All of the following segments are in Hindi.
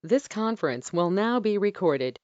This conference will now be recorded.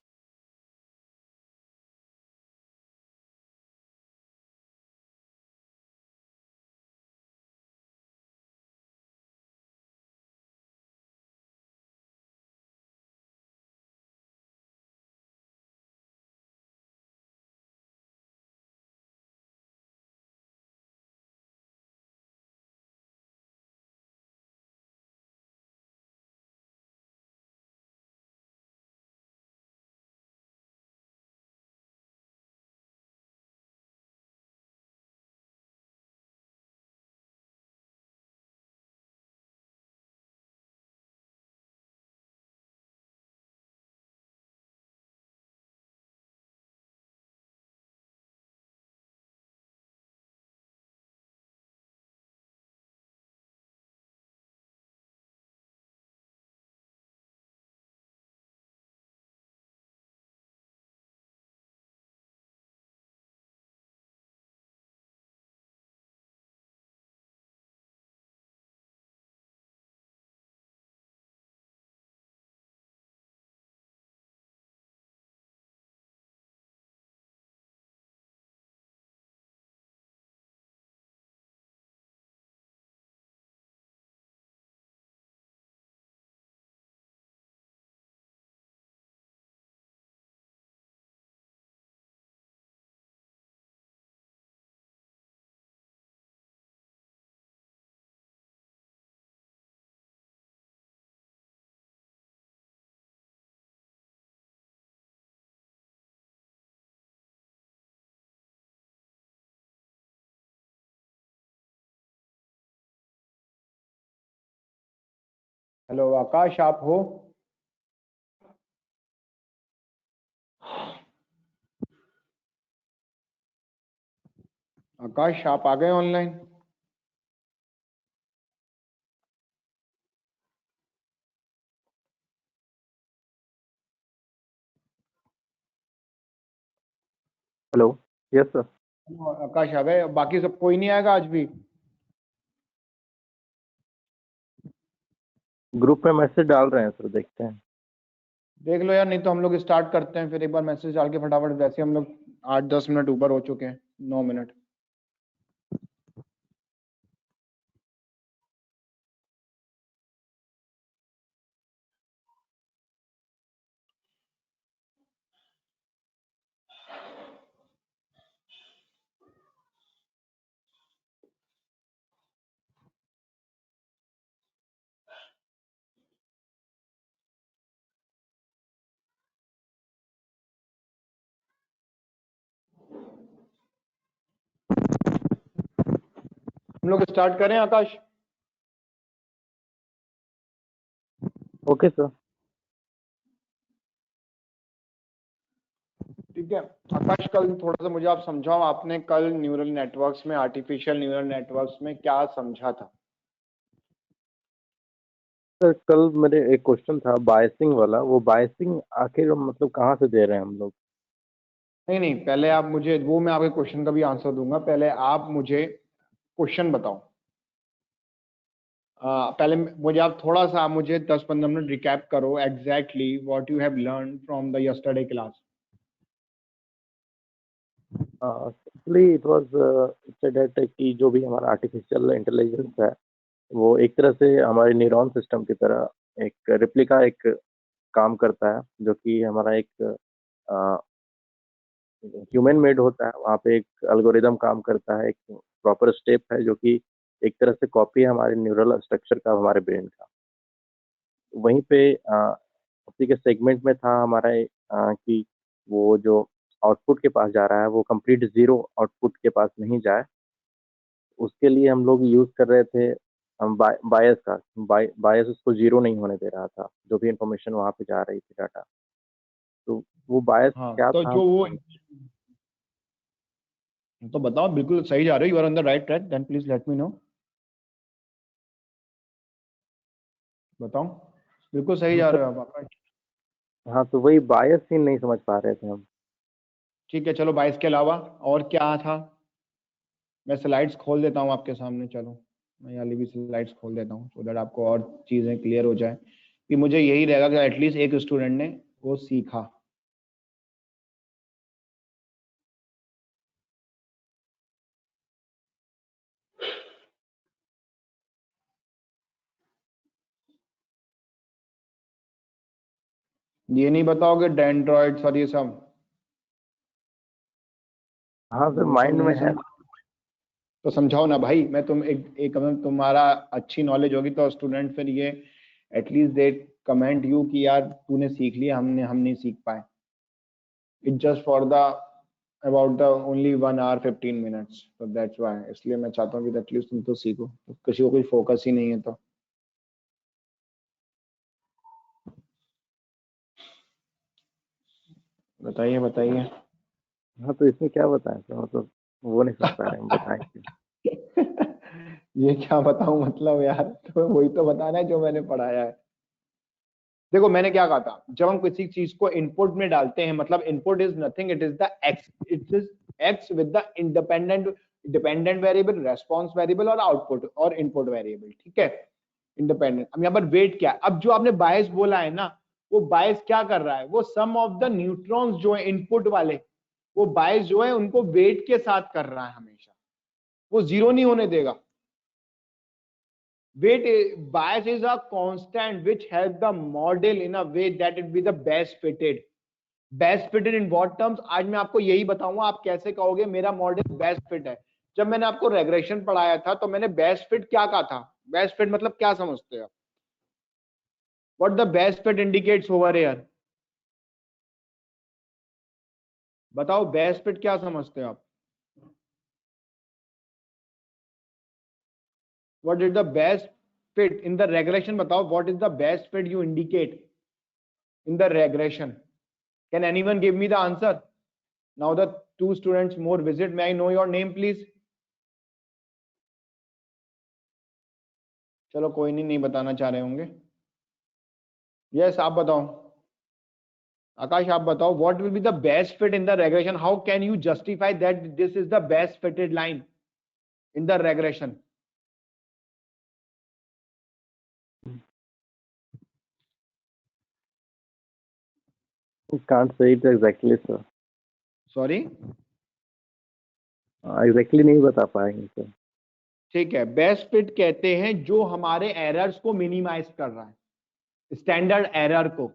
Hello Akash, आप हो? आकाश, आप आ गए online? Hello. Yes sir. Akash आ गए? बाकी सब कोई नहीं आएगा आज भी? ग्रुप में मैसेज डाल रहे हैं सर, देखते हैं। देख लो यार, नहीं तो हम लोग स्टार्ट करते हैं फिर। एक बार मैसेज डाल के फटाफट, वैसे हम लोग 8-10 मिनट ऊपर हो चुके हैं, 9 मिनट। हम लोग स्टार्ट करें आकाश? Okay sir. ठीक है आकाश, कल थोड़ा सा मुझे आप समझाओ, आपने कल न्यूरल नेटवर्क्स में, आर्टिफिशियल न्यूरल नेटवर्क्स में क्या समझा था? सर कल मेरे एक क्वेश्चन था बायसिंग वाला, वो बायसिंग आखिर मतलब कहाँ से दे रहे हैं हम लोग? नहीं नहीं, पहले आप मुझे, वो मैं आपके क्वेश्चन का भी आंसर दूंगा, पहले आप मुझे क्वेश्चन बताओ। पहले मुझे आप थोड़ा सा, आप मुझे 10-15 मिनट रिकैप करो exactly what you have learn from the yesterday class. Actually it was said कि जो भी हमारा आर्टिफिशियल इंटेलिजेंस है वो एक तरह से हमारे न्यूरॉन सिस्टम की तरह एक रेप्लिका एक काम करता है, जो कि हमारा एक ह्यूमन मेड होता है। वहाँ पे एक एल्गोरिदम काम करता है, एक प्रॉपर स्टेप है जो कि एक तरह से कॉपी है हमारे न्यूरल स्ट्रक्चर का, हमारे ब्रेन का। वहीं पे उसी के सेगमेंट में था हमारा कि वो जो आउटपुट के पास जा रहा है वो कंप्लीट ज़ीरो आउटपुट के पास नहीं जाए, उसके लिए हम लोग यूज़ कर रहे थे हम बायस का। बायस उसको ज़ीरो नहीं होने दे रहा था, जो भी इन्फॉर्मेशन वहाँ पे जा रही थी डाटा। तो वो बायस हाँ, क्या तो था? जो वो, तो बताओ, बिल्कुल सही जा रहे हो, you are on the right track, then please let me know. बताओ, बिल्कुल सही हम जा सर, रहे हो आप आकाश। हाँ तो वही बायस ही नहीं समझ पा रहे थे हम। ठीक है, चलो 22 के अलावा और क्या था? मैं स्लाइड्स खोल देता हूँ आपके सामने, चलो मैं यहाँ भी स्लाइड्स खोल देता हूँ सो दैट आपको और चीज़ें क्लियर हो जाए। कि मुझे यही रहेगा कि एटलीस्ट एक स्टूडेंट ने वो सीखा। ये नहीं बताओगे डेंड्रॉइड्स और ये सब? हाँ सर, वो सब माइंड में नहीं है। तो समझाओ ना भाई। मैं तुम एक तुम्हारा अच्छी नॉलेज होगी तो स्टूडेंट फिर ये एटलीस्ट दे कमेंट यू कि यार तूने सीख लिया, हम नहीं सीख पाए। It just for the about the only 1 hour 15 minutes, तो दैट्स व्हाई। इसलिए मैं चाहता हूँ कि एटलीस्ट तुम तो सीखो, तो किसी को कोई फोकस ही नहीं है तो। बताइए बताइए। हाँ तो इसमें क्या बताएं सर, मतलब वो नहीं समझ पा रहे हैं, बताएं क्या? ये क्या बताऊं मतलब यार, तो वही तो बताना है जो मैंने पढ़ाया है। देखो मैंने क्या कहा था, जब हम किसी चीज को इनपुट में डालते हैं, मतलब input is nothing, it is the x, it is x with the independent dependent variable, response variable और आउटपुट और इनपुट वेरिएबल, ठीक है, इंडिपेंडेंट। अब यहाँ पर वेट क्या है? अब जो आपने बायस बोला है ना, वो बायस क्या कर रहा है, वो सम ऑफ द न्यूट्रॉन्स जो है इनपुट वाले, वो बायस जो है उनको वेट के साथ कर रहा है हमेशा, वो जीरो नहीं होने देगा। Bias is a constant which helps the model in a way that it be the best fitted. Best fitted in what terms? आज मैं आपको यही बताऊंगा आप कैसे कहोगे मेरा मॉडल बेस्ट फिट है। जब मैंने आपको रेग्रेशन पढ़ाया था तो मैंने बेस्ट फिट क्या कहा था? बेस्ट फिट मतलब क्या समझते हो? What the best fit indicates over here? बताओ बेस्ट फिट क्या समझते हो आप? What is the best fit in the regression? बताओ what is the best fit you indicate in the regression? Can anyone give me the answer? Now the two students more visit. May I know your name please? चलो कोई नहीं बताना चाह रहे होंगे। यस आप बताओ। आकाश आप बताओ, what will be the best fit in the regression? How can you justify that this is the best fitted line in the regression? Can't say it exactly sir. Sorry? Exactly नहीं बता पाएंगे सर। ठीक है, बेस्ट फिट कहते हैं जो हमारे एरर्स को मिनिमाइज कर रहा है, स्टैंडर्ड एरर को।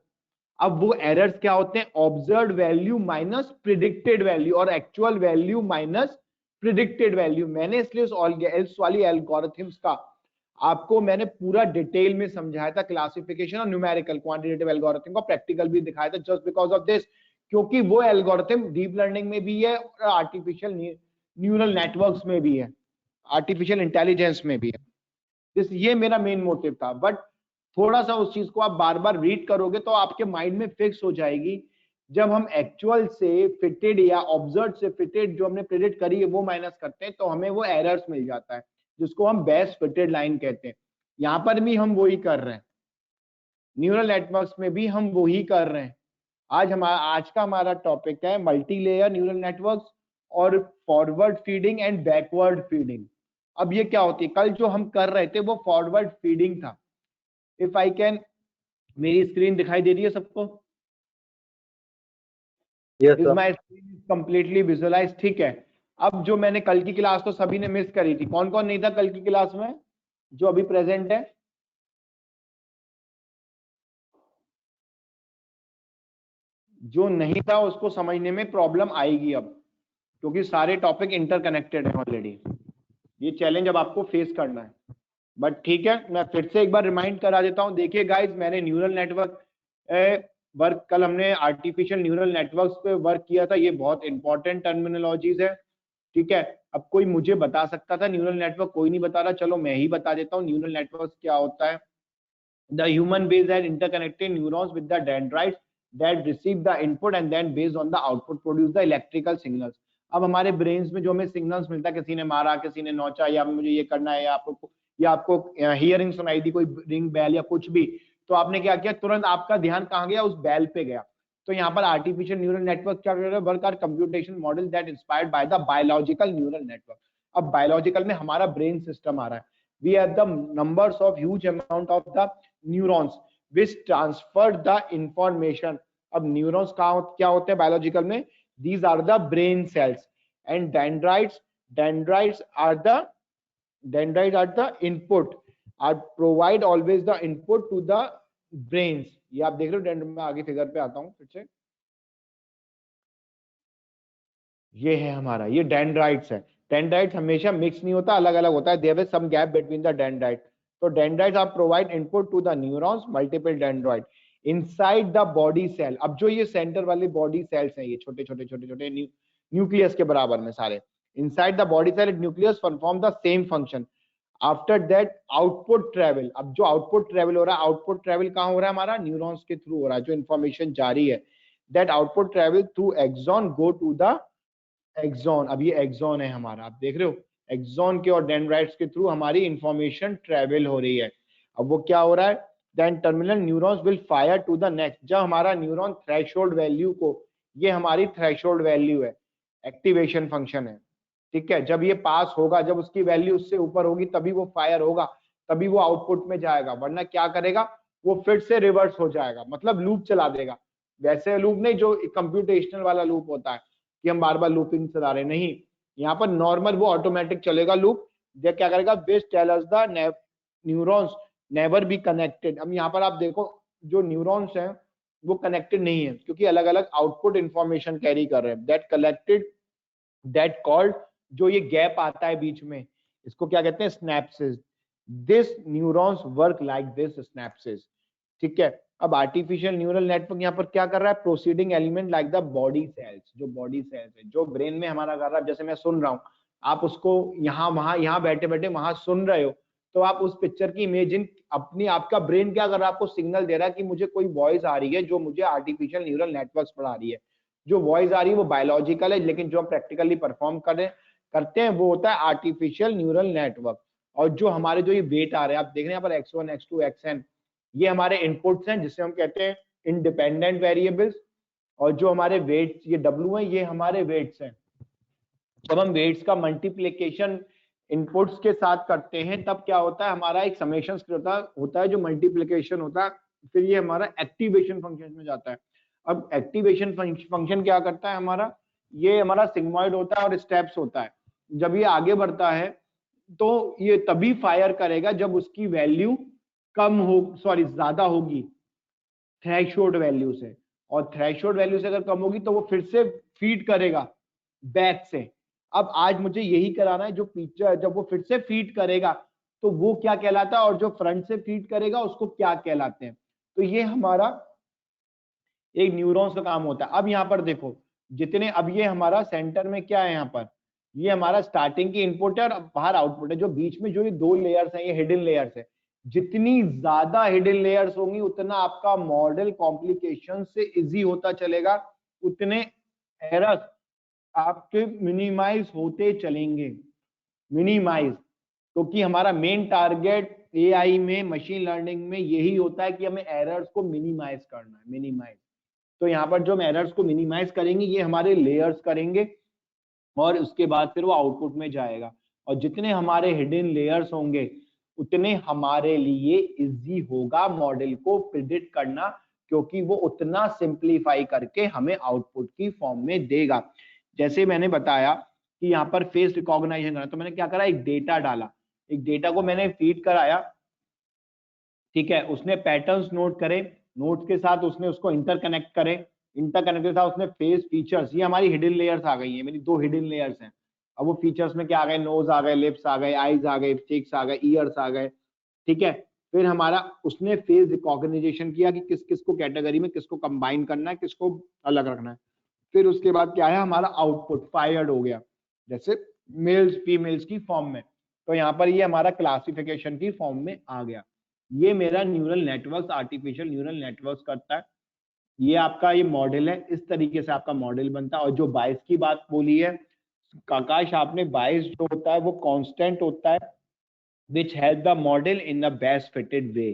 अब वो एरर्स क्या होते हैं? Observed value minus predicted value और actual value minus predicted value. मैंने इसलिए उस वाली एल्गोरिथम्स का आपको मैंने पूरा डिटेल में समझाया था, क्लासिफिकेशन और न्यूमेरिकल क्वांटिटेटिव एल्गोरिथम का प्रैक्टिकल भी दिखाया था, जस्ट बिकॉज ऑफ दिस, क्योंकि वो एल्गोरिथम डीप लर्निंग में भी है और आर्टिफिशियल न्यूरल नेटवर्क्स में भी है, आर्टिफिशियल इंटेलिजेंस में भी है। ये मेरा मेन मोटिव था। बट थोड़ा सा उस चीज को आप बार बार रीड करोगे तो आपके माइंड में फिक्स हो जाएगी। जब हम एक्चुअल से फिटेड या ऑब्जर्व से फिटेड जो हमने प्रेडिक्ट करी है वो माइनस करते हैं तो हमें वो एरर्स मिल जाता है, जिसको हम बेस्ट फिटेड लाइन कहते हैं। यहां पर भी हम वही कर रहे हैं, न्यूरल नेटवर्क्स में भी हम वही कर रहे हैं। आज का हमारा टॉपिक है मल्टी लेयर न्यूरल नेटवर्क्स और forward feeding and backward feeding. अब ये क्या होती है? कल जो हम कर रहे थे वो फॉरवर्ड फीडिंग था। इफ आई कैन, मेरी स्क्रीन दिखाई दे रही है सबको? Is my screen completely visualise? ठीक है। अब जो मैंने कल की क्लास तो सभी ने मिस करी थी, कौन कौन नहीं था कल की क्लास में जो अभी प्रेजेंट है? जो नहीं था उसको समझने में प्रॉब्लम आएगी अब, क्योंकि सारे टॉपिक इंटरकनेक्टेड है ऑलरेडी। ये चैलेंज अब आपको फेस करना है। बट ठीक है, मैं फिर से एक बार रिमाइंड करा देता हूं। देखिए गाइस, मैंने न्यूरल नेटवर्क वर्क, कल हमने आर्टिफिशियल न्यूरल नेटवर्क्स पे वर्क किया था। ये बहुत इंपॉर्टेंट टर्मिनोलॉजीज है, ठीक है। अब कोई मुझे बता सकता था न्यूरल नेटवर्क, कोई नहीं बता रहा, चलो मैं ही बता देता हूँ न्यूरल नेटवर्क क्या होता है। The human base had interconnected neurons with the dendrites that receive the input and then based on the output produce the electrical signals. अब हमारे ब्रेन्स में जो हमें सिग्नल्स मिलता है, किसी ने मारा, किसी ने नोचा, या मुझे ये करना है, या आपको हियरिंग सुनाई दी, कोई रिंग बेल या कुछ भी, तो आपने क्या किया? तुरंत आपका ध्यान कहाँ गया? उस बेल पे गया। तो यहाँ पर आर्टिफिशियल न्यूरल नेटवर्क क्या कर रहे हैं? Work are computation model that inspired by the biological neural network. अब बायोलॉजिकल में हमारा ब्रेन सिस्टम आ रहा है। We have the numbers of huge amount of the neurons which transfer the information. अब न्यूरॉन्स क्या होते हैं बायोलॉजिकल में? These are the brain cells and dendrites are the input, are provide always the input to the brains. ये आप देख रहे हो डेंड्राइट में, आगे फिगर पे आता हूं फिर से। ये है हमारा, ये डेंड्राइट्स है। डेंड्राइट्स हमेशा मिक्स नहीं होता, अलग अलग होता है, there is some gap between the dendrite. तो dendrites are provide input to the neurons, multiple dendrite inside the body cell. अब जो ये सेंटर वाली बॉडी सेल्स हैं, ये छोटे छोटे छोटे छोटे न्यूक्लियस के बराबर में सारे, inside the body cell nucleus perform the same function. After that output travel. अब जो आउटपुट ट्रेवल हो रहा है, आउटपुट ट्रेवल कहाँ हो रहा है हमारा? न्यूरॉन्स के थ्रू हो रहा है, जो इन्फॉर्मेशन जारी है। That output travel through axon go to the axon. अब ये एक्सॉन है हमारा, आप देख रहे हो, एक्सॉन के और डेंड्राइट्स के थ्रू हमारी इंफॉर्मेशन ट्रेवल हो रही है। अब वो क्या हो रहा है? Then terminal neurons will fire to the next. जब हमारा न्यूरॉन थ्रेशोल्ड वैल्यू को, ये हमारी थ्रेशोल्ड वैल्यू है, एक्टिवेशन फंक्शन है, ठीक है, जब ये पास होगा, जब उसकी वैल्यू उससे ऊपर होगी तभी वो फायर होगा, तभी वो आउटपुट में जाएगा, वरना क्या करेगा? वो फिर से रिवर्स हो जाएगा, मतलब लूप चला देगा। वैसे लूप नहीं जो कंप्यूटेशनल वाला लूप होता है कि हम बार बार लूपिंग चला रहे, नहीं, यहाँ पर नॉर्मल वो ऑटोमेटिक चलेगा लूप। ये क्या करेगा? Which tell us the neurons never be connected. अब यहाँ पर आप देखो, जो न्यूरॉन्स हैं वो कनेक्टेड नहीं है, क्योंकि अलग अलग आउटपुट इंफॉर्मेशन कैरी कर रहे हैं। दैट कलेक्टेड, दैट कॉल्ड, जो ये गैप आता है बीच में, इसको क्या कहते हैं? Synapsis. This neurons work like this synapsis, ठीक है। अब आर्टिफिशियल न्यूरल नेटवर्क यहाँ पर क्या कर रहा है? Proceeding element like the body cells. जो बॉडी सेल्स है, जो ब्रेन में हमारा कर रहा है, जैसे मैं सुन रहा हूँ, आप उसको यहाँ वहां, यहाँ बैठे बैठे वहां सुन रहे हो, तो आप उस पिक्चर की इमेजिन अपनी, आपका ब्रेन क्या कर रहा है? आपको सिग्नल दे रहा है कि मुझे कोई वॉइस आ रही है जो मुझे आर्टिफिशियल न्यूरल नेटवर्क पढ़ा रही है। जो वॉइस आ रही है वो बायोलॉजिकल है, लेकिन जो हम प्रैक्टिकली परफॉर्म करते हैं वो होता है आर्टिफिशियल न्यूरल नेटवर्क। और जो हमारे जो ये वेट आ रहे हैं, आप देख रहे हैं यहाँ पर x1 x2 xn, ये हमारे इनपुट्स हैं, जिसे हम कहते हैं इंडिपेंडेंट वेरिएबल्स। और जो हमारे वेट्स, ये w है, ये हमारे वेट्स हैं। जब हम वेट्स का मल्टीप्लिकेशन इनपुट्स के साथ करते हैं, तब क्या होता है? हमारा एक समेशन होता है जो मल्टीप्लिकेशन होता है, फिर ये हमारा एक्टिवेशन फंक्शन में जाता है। अब एक्टिवेशन फंक्शन क्या करता है हमारा? ये हमारा सिग्मॉइड होता है और स्टेप्स होता है। जब ये आगे बढ़ता है तो ये तभी फायर करेगा जब उसकी वैल्यू कम हो, सॉरी ज्यादा होगी थ्रेशोल्ड वैल्यू से, और थ्रेशोल्ड वैल्यू से अगर कम होगी तो वो फिर से फीड करेगा बैक से। अब आज मुझे यही कराना है, जो पिक्चर जब वो फिर से फीड करेगा तो वो क्या कहलाता है, और जो फ्रंट से फीड करेगा उसको क्या कहलाते हैं। तो ये हमारा एक न्यूरॉन्स का काम होता है। अब यहाँ पर देखो, जितने, अब ये हमारा सेंटर में क्या है, यहाँ पर ये हमारा स्टार्टिंग की इनपुट है और बाहर आउटपुट है। जो बीच में जो ये दो लेयर्स हैं, ये हिडन लेयर्स है। जितनी ज्यादा हिडन लेयर्स होंगी उतना आपका मॉडल कॉम्प्लिकेशन से इजी होता चलेगा, उतने एरर्स आपके मिनिमाइज होते चलेंगे। मिनिमाइज, क्योंकि हमारा मेन टारगेट एआई में, मशीन लर्निंग में यही होता है कि हमें एरर्स को मिनिमाइज करना है, मिनिमाइज। तो यहाँ पर जो हम एरर्स को मिनिमाइज करेंगे, ये हमारे लेयर्स करेंगे और उसके बाद फिर वो आउटपुट में जाएगा। और जितने हमारे हिडन लेयर्स होंगे उतने हमारे लिए इजी होगा मॉडल को प्रिडिक्ट करना, क्योंकि वो उतना सिंप्लीफाई करके हमें आउटपुट की फॉर्म में देगा। जैसे मैंने बताया कि यहाँ पर फेस रिकॉग्नाइजेशन करना, तो मैंने क्या करा? एक डेटा डाला, एक डेटा को मैंने फीड कराया, ठीक है, उसने पैटर्न्स नोट करे, नोट्स के साथ उसने उसको इंटरकनेक्ट करे, इंटरकनेक्ट के साथ उसने फेस फीचर्स, ये हमारी हिडन लेयर्स आ गई है, मेरी दो हिडन लेयर्स हैं। अब वो फीचर्स में क्या आ गए? नोज आ गए, लिप्स आ गए, आईज आ गए, चेक्स आ गए, ईयर्स आ गए, ठीक है। फिर हमारा उसने फेस रिकॉग्निशन किया कि किस किस को कैटेगरी में किसको कंबाइन करना है, किसको अलग रखना है। फिर उसके बाद क्या है? हमारा आउटपुट फायर्ड हो गया, जैसे मेल्स फीमेल्स की फॉर्म में। तो यहाँ पर ये हमारा क्लासिफिकेशन की फॉर्म में आ गया। ये मेरा neural network, artificial neural network करता है। ये आपका ये मॉडल है, इस तरीके से आपका मॉडल बनता है। और जो बायस की बात बोली है आकाश आपने, बायस जो होता है वो कांस्टेंट होता है which help the model in the best fitted way,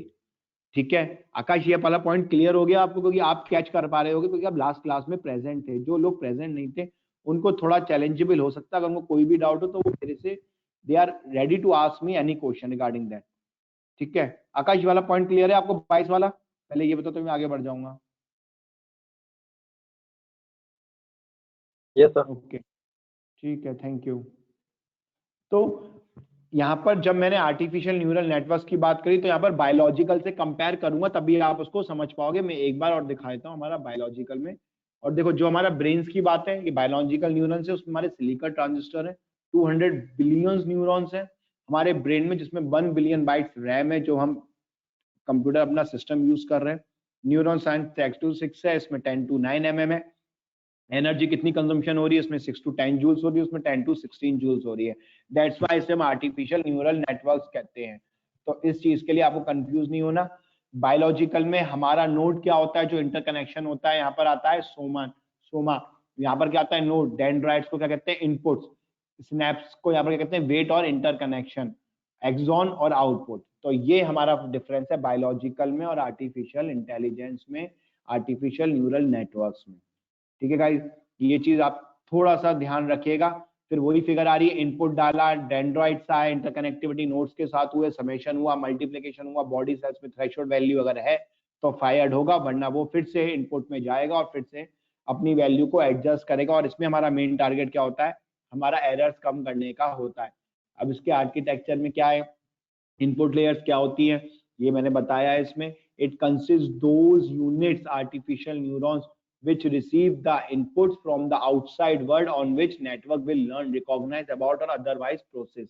ठीक है। आकाश ये वाला पॉइंट क्लियर हो गया आपको, क्योंकि आप कैच कर पा रहे होगे, क्योंकि आप लास्ट क्लास में प्रेजेंट थे। जो लोग प्रेजेंट नहीं थे उनको थोड़ा चैलेंजेबल हो सकता है, अगर उनको कोई भी डाउट हो तो वो मेरे से, they are ready to ask me any question regarding that, ठीक है। आकाश वाला पॉइंट क्लियर है आपको? 22 वाला पहले ये बताओ तो मैं आगे बढ़ जाऊंगा। Yes sir. ओके, ठीक है, थैंक यू। तो यहाँ पर जब मैंने आर्टिफिशियल न्यूरल नेटवर्क्स की बात करी तो यहाँ पर बायोलॉजिकल से कंपेयर करूंगा, तभी आप उसको समझ पाओगे। मैं एक बार और दिखा देता हूँ हमारा बायोलॉजिकल में। और देखो, जो हमारा ब्रेन्स की बात है, ये बायोलॉजिकल न्यूरॉन्स है, उसमें हमारे सिलिका ट्रांजिस्टर है, 200 बिलियंस न्यूरॉन्स है हमारे ब्रेन में, जिसमें 1 बिलियन बाइट्स रैम है, जो हम कंप्यूटर अपना सिस्टम यूज कर रहे हैं। न्यूरॉन साइंस 6 है, इसमें 10 to 9 mm है। एनर्जी कितनी कंजम्पशन हो रही है इसमें? 6 to 10 जूल्स हो रही है, उसमें 10 to 16 जूल्स हो रही है। दैट्स वाई इसे हम आर्टिफिशियल न्यूरल नेटवर्क्स कहते हैं। तो इस चीज के लिए आपको कंफ्यूज नहीं होना। बायोलॉजिकल में हमारा नोड क्या होता है? जो इंटरकनेक्शन होता है, यहाँ पर आता है सोमा। सोमा, यहाँ पर क्या आता है? नोड। डेंड्राइट्स को क्या कहते हैं? इनपुट्स। स्नैप्स को यहाँ पर क्या कहते हैं? वेट और इंटरकनेक्शन। एक्सॉन और आउटपुट। तो ये हमारा डिफरेंस है बायोलॉजिकल में और आर्टिफिशियल इंटेलिजेंस में, आर्टिफिशियल न्यूरल नेटवर्क्स में। ठीक है गाइस, ये चीज आप थोड़ा सा ध्यान रखिएगा। फिर वही फिगर आ रही है, इनपुट डाला, डेंड्राइट्स आए, इंटरकनेक्टिविटी नोड्स के साथ हुए, समेशन हुआ, मल्टीप्लिकेशन हुआ, बॉडी सेल्स में थ्रेशोल्ड वैल्यू अगर है तो फायर्ड होगा, वरना वो फिर से इनपुट में जाएगा और फिर से अपनी वैल्यू को एडजस्ट करेगा। और इसमें हमारा मेन टारगेट क्या होता है? हमारा एरर्स कम करने का होता है। अब इसके आर्किटेक्चर में क्या है, इनपुट लेयर्स क्या होती है, ये मैंने बताया है इसमें। It consist those units artificial neurons which receive the inputs from the outside world on which network will learn, recognize about or otherwise process।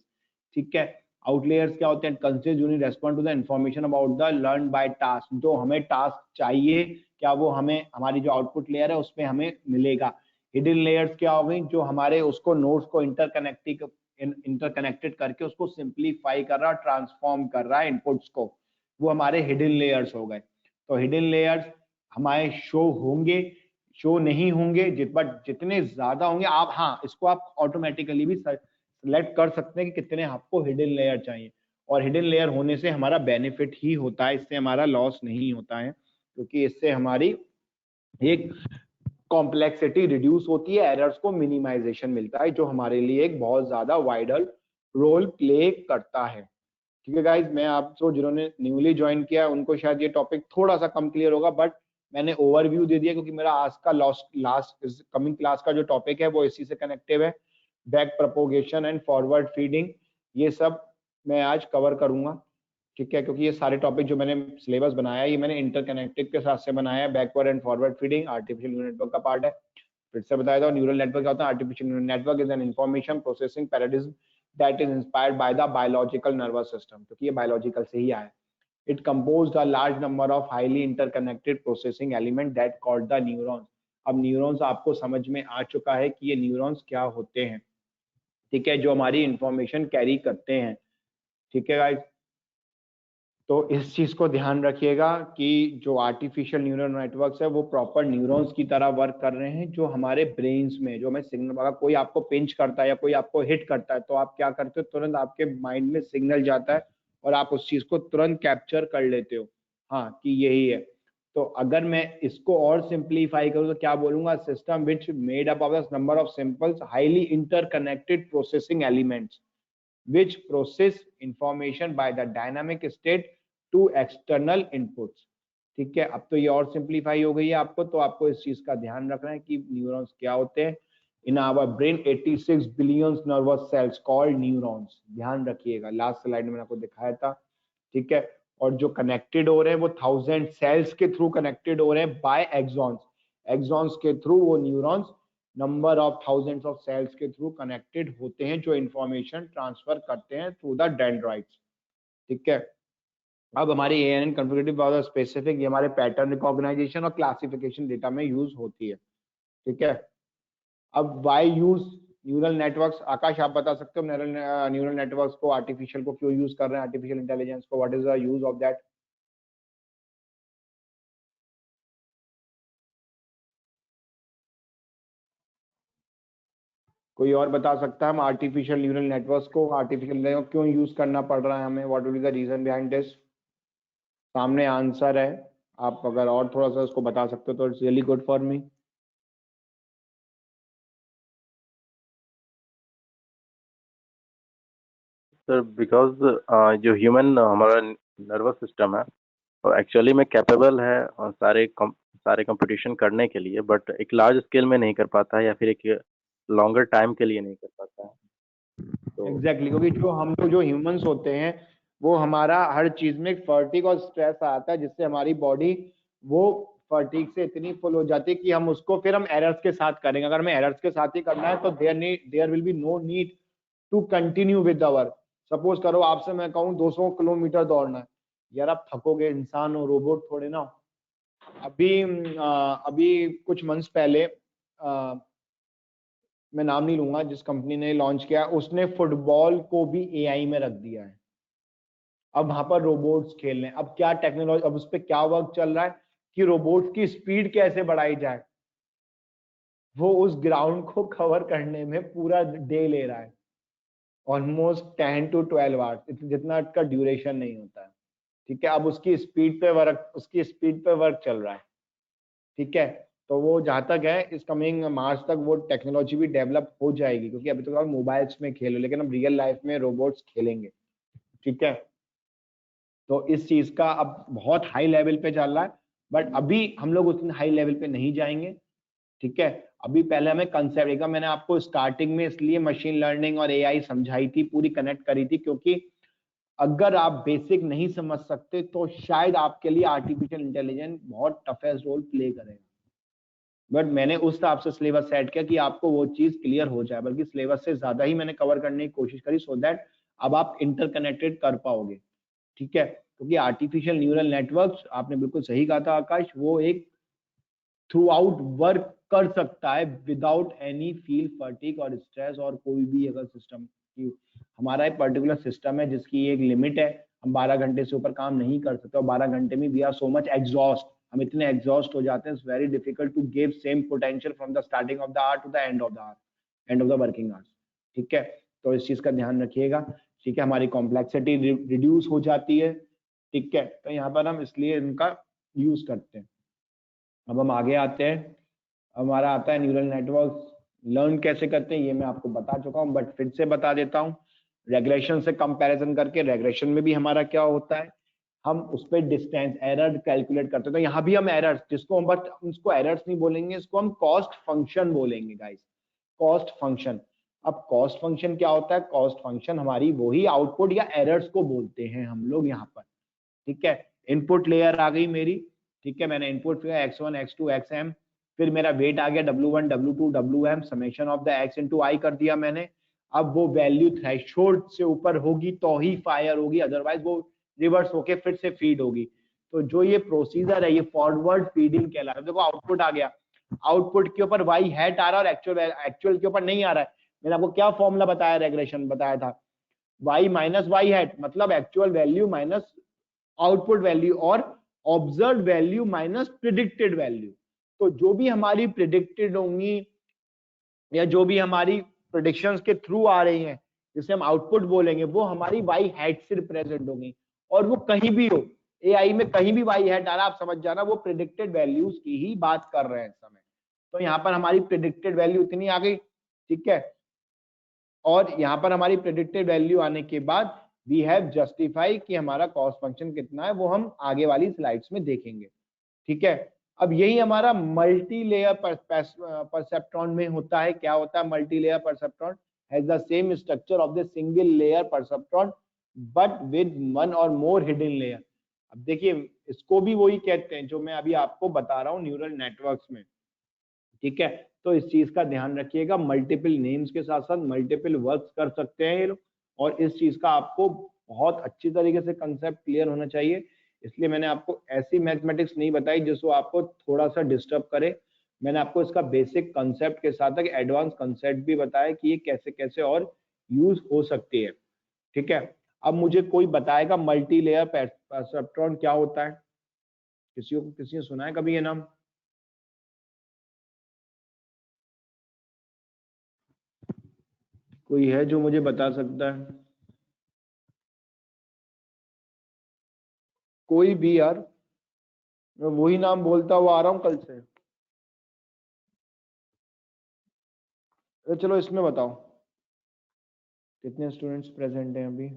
ठीक है। आउटलेयर्स क्या होते हैं? Consist unit respond to the information about the learn by task. जो हमें टास्क चाहिए, क्या वो हमें हमारी जो आउटपुट लेयर है उसमें हमें मिलेगा। हिडन लेयर्स क्या हो गई? जो हमारे उसको नोड्स को इंटरकनेक्टेड करके उसको सिंप्लीफाई कर रहा है, ट्रांसफॉर्म कर रहा है इनपुट्स को, वो हमारे हिडन लेयर्स हो गए। तो हिडन लेयर्स हमारे शो होंगे, शो नहीं होंगे, बट जितने ज्यादा होंगे आप, हाँ, इसको आप ऑटोमेटिकली भी सिलेक्ट कर सकते हैं कि कितने आपको हिडन लेयर चाहिए। और हिडन लेयर होने से हमारा बेनिफिट ही होता है, इससे हमारा लॉस नहीं होता है, क्योंकि इससे हमारी एक कॉम्प्लेक्सिटी रिड्यूस होती है, एरर्स को मिनिमाइजेशन मिलता है, जो हमारे लिए एक बहुत ज्यादा वाइडल रोल प्ले करता है। ठीक है गाइज, मैं आपको, जिन्होंने न्यूली ज्वाइन किया उनको शायद ये टॉपिक थोड़ा सा कम क्लियर होगा, बट मैंने ओवरव्यू दे दिया, क्योंकि मेरा आज का लास्ट कमिंग क्लास का जो टॉपिक है वो इसी से कनेक्टिव है। Back propagation and forward feeding, ये सब मैं आज कवर करूंगा। ठीक है, क्योंकि ये सारे टॉपिक जो मैंने सिलेबस बनाया है, ये मैंने इंटरकनेक्टेड के साथ से बनाया है। Backward and forward feeding artificial neural network का पार्ट है। फिर से बताया था, न्यूरल नेटवर्क क्या होता है? Artificial neural network is an information processing paradigm that is inspired by the biological nervous system, क्योंकि ये बायोलॉजिकल से ही आया है। It composed a large number of highly interconnected processing element that called the neurons. अब न्यूरॉन्स आपको समझ में आ चुका है कि ये न्यूरॉन्स क्या होते हैं। ठीक है, जो हमारी इंफॉर्मेशन कैरी करते हैं। ठीक है गाइस, तो इस चीज को ध्यान रखिएगा कि जो आर्टिफिशियल न्यूरल नेटवर्क्स है वो प्रॉपर न्यूरॉन्स की तरह वर्क कर रहे हैं, जो हमारे ब्रेन्स में, जो हमें सिग्नल, अगर कोई आपको पिंच करता है या कोई आपको हिट करता है तो आप क्या करते हो? तुरंत आपके माइंड में सिग्नल जाता है और आप उस चीज को तुरंत कैप्चर कर लेते हो, हाँ, कि यही है। तो अगर मैं इसको और सिंप्लीफाई करूँ तो क्या बोलूंगा? System which made up of the number of simple highly interconnected processing elements which process information by the dynamic state to external inputs। ठीक है, अब तो ये और सिंप्लीफाई हो गई है आपको, तो आपको इस चीज का ध्यान रखना है कि न्यूरॉन्स क्या होते हैं। In our brain 86 billion nerve cells called neurons, ध्यान रखिएगा, लास्ट स्लाइड में आपको दिखाया था। ठीक है, और जो कनेक्टेड हो रहे हैं वो 1000 सेल्स के थ्रू कनेक्टेड हो रहे हैं बाय एक्सॉन्स। एक्सॉन्स के थ्रू वो neurons number of thousands of cells के थ्रू कनेक्टेड होते हैं, जो इंफॉर्मेशन ट्रांसफर करते हैं थ्रू द डेंड्राइट्स। ठीक है, अब हमारी एएनएन कॉन्फ़िगरेटिव पावर स्पेसिफिक, ये हमारे पैटर्न रिकॉग्नाइजेशन और क्लासिफिकेशन डेटा में यूज होती है। ठीक है, अब वाई यूज न्यूरल नेटवर्क्स? आकाश, आप बता सकते हो न्यूरल नेटवर्क्स को, आर्टिफिशियल को क्यों यूज कर रहे हैं, आर्टिफिशियल इंटेलिजेंस को, what is the use of that? कोई और बता सकता है? हम आर्टिफिशियल न्यूरल नेटवर्क्स को, आर्टिफिशियल नेटवर्क क्यों यूज करना पड़ रहा है हमें? What will be the reason behind this? सामने आंसर है, आप अगर और थोड़ा सा उसको बता सकते हो तो it's really good for me. Sir because जो ह्यूमन हमारा नर्वस सिस्टम है और एक्चुअली में कैपेबल है और सारे कंपटीशन करने के लिए, बट एक लार्ज स्केल में नहीं कर पाता है या फिर एक लॉन्गर टाइम के लिए नहीं कर पाता है। तो एग्जैक्टली क्योंकि जो हम लोग जो ह्यूमंस होते हैं वो हमारा हर चीज में फर्टिक और स्ट्रेस आता है, जिससे हमारी बॉडी वो फर्टिक से इतनी फुल हो जाती है कि हम उसको फिर हम एरर्स के साथ करेंगे। अगर हमें एरर्स के साथ ही करना है तो there will be no need to continue with our. Suppose करो आपसे मैं कहूँ 200 किलोमीटर दौड़ना है, यार आप थकोगे, इंसान हो, रोबोट थोड़े ना हो। अभी कुछ मंथ्स पहले मैं नाम नहीं लूंगा, जिस कंपनी ने लॉन्च किया उसने फुटबॉल को भी एआई में रख दिया है। अब वहां पर रोबोट्स खेल रहे हैं। अब क्या टेक्नोलॉजी, अब उस पर क्या वर्क चल रहा है कि रोबोट्स की स्पीड कैसे बढ़ाई जाए। वो उस ग्राउंड को कवर करने में पूरा डे ले रहा है, ऑलमोस्ट 10 to 12 आवर्स, जितना इसका ड्यूरेशन नहीं होता है। ठीक है, अब उसकी स्पीड पे वर्क चल रहा है। ठीक है, तो वो जहां तक है इस कमिंग मार्च तक वो टेक्नोलॉजी भी डेवलप हो जाएगी, क्योंकि अभी तो मोबाइल्स में खेलो, लेकिन अब रियल लाइफ में रोबोट्स खेलेंगे। ठीक है, तो इस चीज का अब बहुत हाई लेवल पे चल रहा है, बट अभी हम लोग उतने हाई लेवल पे नहीं जाएंगे। ठीक है, अभी पहले हमें कंसेप्ट, एक मैंने आपको स्टार्टिंग में इसलिए मशीन लर्निंग और एआई समझाई थी, पूरी कनेक्ट करी थी, क्योंकि अगर आप बेसिक नहीं समझ सकते तो शायद आपके लिए आर्टिफिशियल इंटेलिजेंस बहुत टफेस्ट रोल प्ले करेगा। बट मैंने उस हिसाब से सिलेबस सेट किया कि आपको वो चीज क्लियर हो जाए, बल्कि सिलेबस से ज्यादा ही मैंने कवर करने की कोशिश करी, सो दैट अब आप इंटरकनेक्टेड कर पाओगे। ठीक है, क्योंकि आर्टिफिशियल न्यूरल नेटवर्क, आपने बिल्कुल सही कहा था आकाश, वो एक थ्रू आउट वर्क कर सकता है विदाउट एनी फील फटीग और स्ट्रेस और कोई भी अगर सिस्टम की। हमारा एक पर्टिकुलर सिस्टम है जिसकी एक लिमिट है, हम 12 घंटे से ऊपर काम नहीं कर सकते, और 12 घंटे में we are so much exhaust, हम इतने एग्जॉस्ट हो जाते हैं, it's very difficult to give same potential from the starting of the hour to the end of the hour, end of the working hours. ठीक है, तो इस चीज का ध्यान रखिएगा। ठीक है, हमारी कॉम्प्लेक्सिटी रिड्यूस हो जाती है। ठीक है, तो यहाँ पर हम इसलिए इनका यूज करते हैं। अब हम आगे आते हैं, हमारा आता है न्यूरल नेटवर्क लर्न कैसे करते हैं, ये मैं आपको बता चुका हूँ, बट फिर से बता देता हूँ। रेगुलेशन से कंपैरिजन करके, रेगुलेशन में भी हमारा क्या होता है, हम उस पर डिस्टेंस एरर कैलकुलेट करते हैं। तो यहाँ भी हम एरर्स, जिसको हम, बट उसको एरर्स नहीं बोलेंगे, इसको हम कॉस्ट फंक्शन बोलेंगे गाइस, कॉस्ट फंक्शन। अब कॉस्ट फंक्शन क्या होता है, कॉस्ट फंक्शन हमारी वही आउटपुट या एरर्स को बोलते हैं हम लोग यहाँ पर। ठीक है, इनपुट लेयर आ गई मेरी। ठीक है, मैंने इनपुट किया x1 x2 xm, फिर मेरा वेट आ गया w1 w2 wm, summation of the x into i कर दिया मैंने। अब वो वैल्यू थ्रेशोल्ड से ऊपर होगी तो ही फायर होगी, अदरवाइज वो रिवर्स होके फिर से फीड होगी। तो जो ये प्रोसीजर है ये फॉरवर्ड फीडिंग कहलाता है। देखो आउटपुट आ गया, आउटपुट के ऊपर y हैट आ रहा है और एक्चुअल के ऊपर नहीं आ रहा है। मैंने आपको क्या फॉर्मूला बताया, रेगुलेशन बताया था, y माइनस वाई हैट मतलब actual value minus output value, और observe value minus predicted value. तो जो भी हमारी प्रिडिक्टेड होंगी या जो भी हमारी प्रिडिक्शंस के थ्रू आ रही हैं, जिसे हम आउटपुट बोलेंगे, वो हमारी वाई हैट से रिप्रेजेंट होंगी। और वो कहीं भी हो, एआई में कहीं भी वाई हैट आ रहा, आप समझ जाना वो प्रिडिक्टेड वैल्यूज की ही बात कर रहे हैं इस समय। तो यहाँ पर हमारी प्रिडिक्टेड वैल्यू इतनी आ गई। ठीक है, और यहाँ पर हमारी प्रेडिक्टेड वैल्यू आने के बाद वी हैव जस्टिफाई कि हमारा कॉस्ट फंक्शन कितना है, वो हम आगे वाली स्लाइड्स में देखेंगे। ठीक है, अब यही हमारा मल्टी लेयर परसेप्ट्रॉन में होता है। क्या होता है multi layer perceptron, has the same structure of the single layer perceptron but with one और मोर हिडन लेयर। अब देखिए इसको भी वही कहते हैं जो मैं अभी आपको बता रहा हूँ न्यूरल नेटवर्क्स में। ठीक है, तो इस चीज का ध्यान रखिएगा, मल्टीपल नेम्स के साथ साथ मल्टीपल वर्क्स कर सकते हैं ये लोग, और इस चीज का आपको बहुत अच्छी तरीके से कंसेप्ट क्लियर होना चाहिए। इसलिए मैंने आपको ऐसी मैथमेटिक्स नहीं बताई जिसको आपको थोड़ा सा डिस्टर्ब करे। मैंने आपको इसका बेसिक कंसेप्ट के साथ एडवांस कंसेप्ट भी बताया कि ये कैसे कैसे और यूज हो सकती है। ठीक है, अब मुझे कोई बताएगा मल्टी लेयर परसेप्ट्रॉन क्या होता है, किसी ने सुना है कभी ये नाम? कोई है जो मुझे बता सकता है? कोई भी यार, मैं वही नाम बोलता हुआ आ रहा हूं कल से। चलो इसमें बताओ कितने स्टूडेंट्स प्रेजेंट हैं अभी।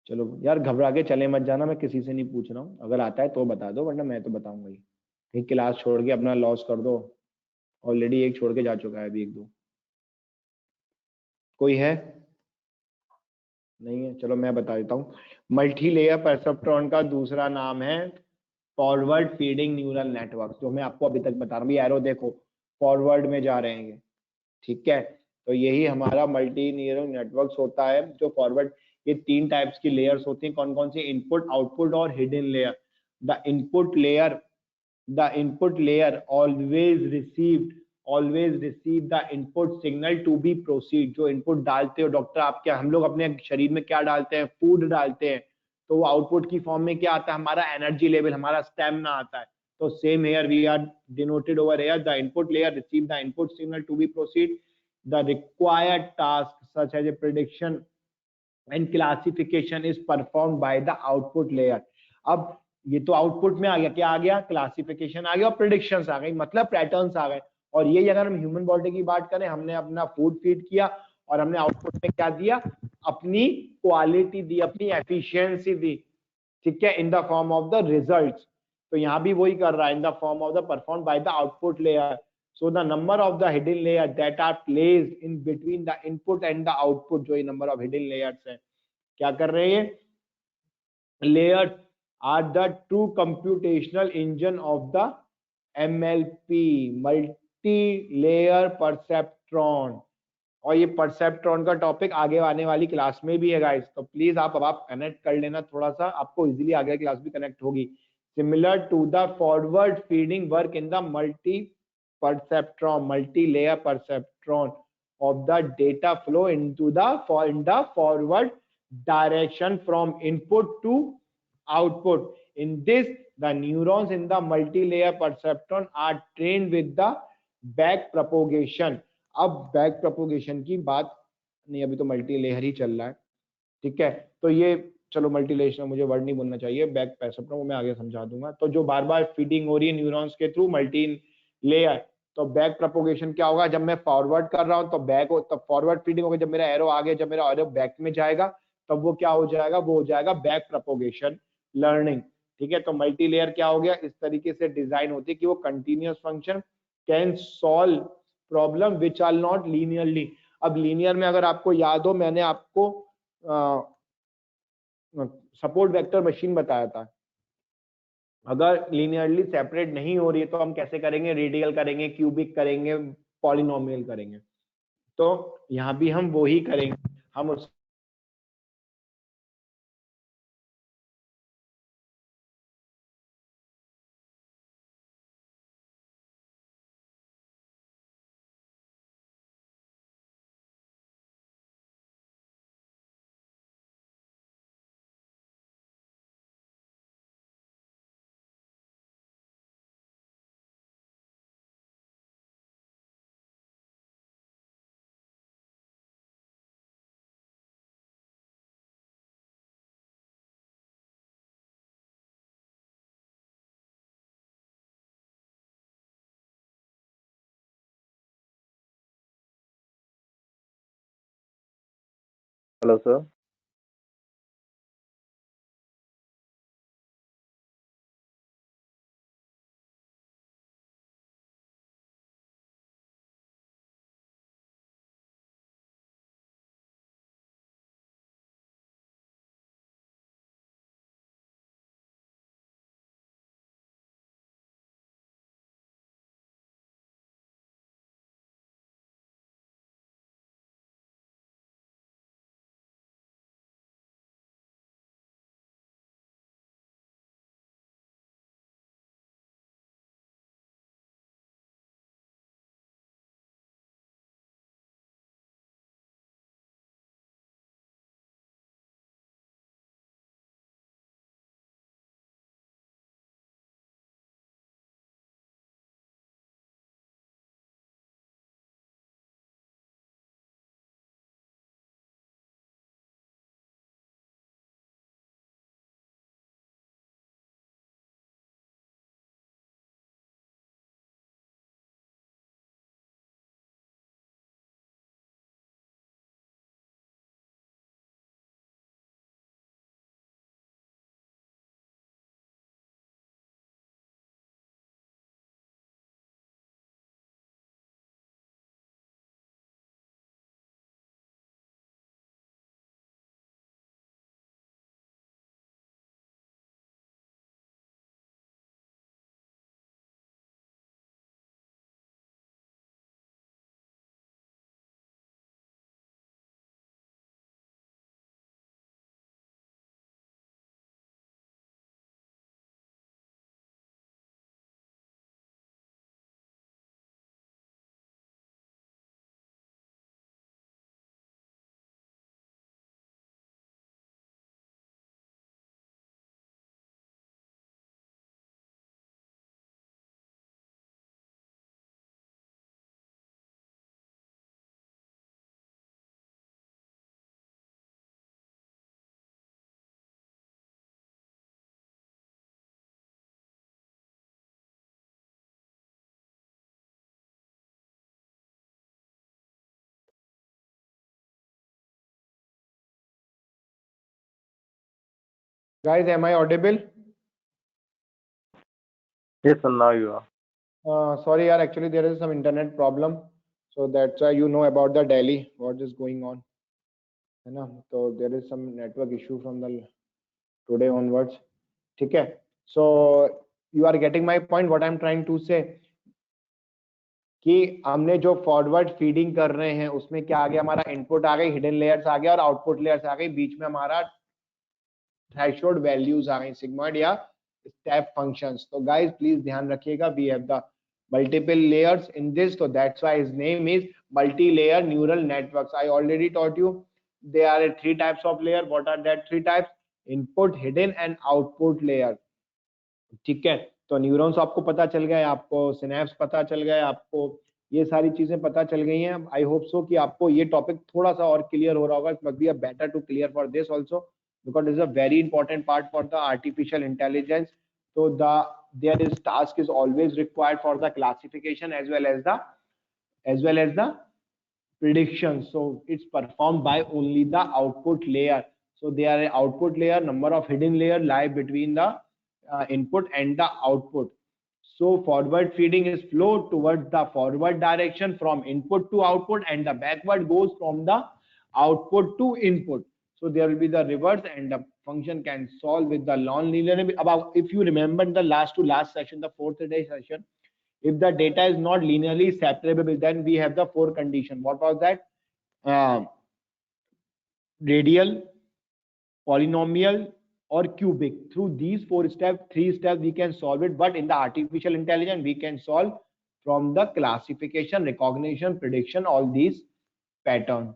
चलो यार, घबरा के चले मत जाना, मैं किसी से नहीं पूछ रहा हूँ, अगर आता है तो बता दो, वरना मैं तो बताऊंगा ही। एक क्लास छोड़ के अपना लॉस कर दो, ऑलरेडी एक छोड़ के जा चुका है अभी, एक दो। कोई है? नहीं है, चलो मैं बता देता हूँ। मल्टी लेयर परसेप्ट्रॉन का दूसरा नाम है फॉरवर्ड फीडिंग न्यूरल नेटवर्क, जो मैं आपको अभी तक बता रहा हूँ। ये एरो देखो, फॉरवर्ड में जा रहे हैं ये, ठीक है। तो यही हमारा मल्टी न्यूरल नेटवर्क्स होता है जो फॉरवर्ड। ये तीन टाइप्स की लेयर्स होती हैं, कौन कौन सी? इनपुट, आउटपुट और hidden layer. The input layer, the input layer always receive the input signal to be proceed। जो इनपुट डालते हो डॉक्टर आपके, हम लोग अपने शरीर में क्या डालते हैं? फूड डालते हैं, तो वो आउटपुट की फॉर्म में क्या आता है? हमारा एनर्जी लेवल, हमारा स्टेमिना आता है। तो same here we are denoted over here, the input layer receive the input signal to be proceed, the required task such as a prediction and classification is perform by the output layer. अब ये तो आउटपुट में आ गया, क्या आ गया? क्लासिफिकेशन आ गया और प्रिडिक्शंस आ गई, मतलब पैटर्न्स आ गए। और ये अगर हम ह्यूमन बॉडी की बात करें, हमने अपना फूड फीड किया और हमने आउटपुट में क्या दिया? अपनी क्वालिटी दी, अपनी एफिशिएंसी दी, ठीक है, इन the form of the results. तो यहाँ भी वही कर रहा है, इन the form of the perform by the output layer. So the number of the hidden layer that are placed in between the input and the output, जो ये number of hidden layers है, क्या कर रहे हैं? Layers are the true computational engine of the MLP, multi-layer perceptron। और ये परसेप्ट्रॉन का टॉपिक आगे आने वाली क्लास में भी है गाइस, तो प्लीज अब आप कनेक्ट कर लेना, थोड़ा सा आपको इजीली आगे क्लास भी कनेक्ट होगी। Similar to the forward feeding work in the multi layer perceptron of the data flow into the in the forward direction from input to output. In this, the neurons in the multi-layer perceptron are trained with the back propagation। अब बैक प्रोपोगेशन की बात नहीं, अभी तो मल्टी लेयर ही चल रहा है, ठीक है। तो ये चलो मल्टी लेयर, मुझे वर्ड नहीं बोलना चाहिए, बैक पैसेप्ट्रॉन वो मैं आगे समझा दूंगा। तो जो बार बार फीडिंग हो रही है न्यूरॉन्स के थ्रू मल्टी लेयर, तो बैक प्रोपोगेशन क्या होगा? जब मैं फॉरवर्ड कर रहा हूं तो बैक, तब फॉरवर्ड फीडिंग होगी। जब मेरा एरो आगे, जब मेरा एरो बैक में जाएगा, तब वो क्या हो जाएगा? वो हो जाएगा बैक प्रोपोगेशन लर्निंग, ठीक है। तो मल्टी लेयर क्या हो गया? इस तरीके से डिजाइन होती है कि वो continuous function can solve problem which are not linearly. अब लीनियर में अगर आपको याद हो, मैंने आपको सपोर्ट वेक्टर मशीन बताया था। अगर लीनियरली सेपरेट नहीं हो रही है तो हम कैसे करेंगे? रेडियल करेंगे, क्यूबिक करेंगे, पॉलिनोमियल करेंगे। तो यहाँ भी हम वो ही करेंगे, हम उस hello sir. Guys, am I audible? Yes, sir, now you are. Sorry, yaar, actually there is some internet problem, so that's why you know about the Delhi, what is going on, है ना? So there is some network issue from the today onwards. ठीक है? So you are getting my point. What I'm trying to say कि हमने जो फॉरवर्ड फीडिंग कर रहे हैं उसमें क्या आ गया, हमारा इनपुट आ गई, हिडन लेयर्स आ गया और आउटपुट लेयर्स आ गई, बीच में हमारा थ्रेशोल्ड वैल्यूज आ गई, सिग्मॉइड या स्टेप फंक्शंस. तो गाइस प्लीज ध्यान रखिएगा, we have the multiple layers in this, so that's why his name is multi-layer neural networks. I already taught you there are three types of layer. What are that three types? Input, hidden and output layer. ठीक है, तो न्यूरॉन्स आपको पता चल गए, आपको सिनेप्स पता चल गए, आपको ये सारी चीजें पता चल गई हैं. आई होप सो कि आपको ये टॉपिक थोड़ा सा और क्लियर हो रहा होगा. It must be a better to clear for this also because it is a very important part for the artificial intelligence. So there is task is always required for the classification as well as the prediction. So it's performed by only the output layer. So there are output layer, number of hidden layer lie between the input and the output. So forward feeding is flow towards the forward direction from input to output, and the backward goes from the output to input. So there will be the reverse, and the function can solve with the non-linear. About, if you remember the last to last session, the fourth day session, if the data is not linearly separable, then we have the four condition. What was that? Radial, polynomial, or cubic. Through these four steps, three steps, we can solve it. But in the artificial intelligence, we can solve from the classification, recognition, prediction, all these pattern.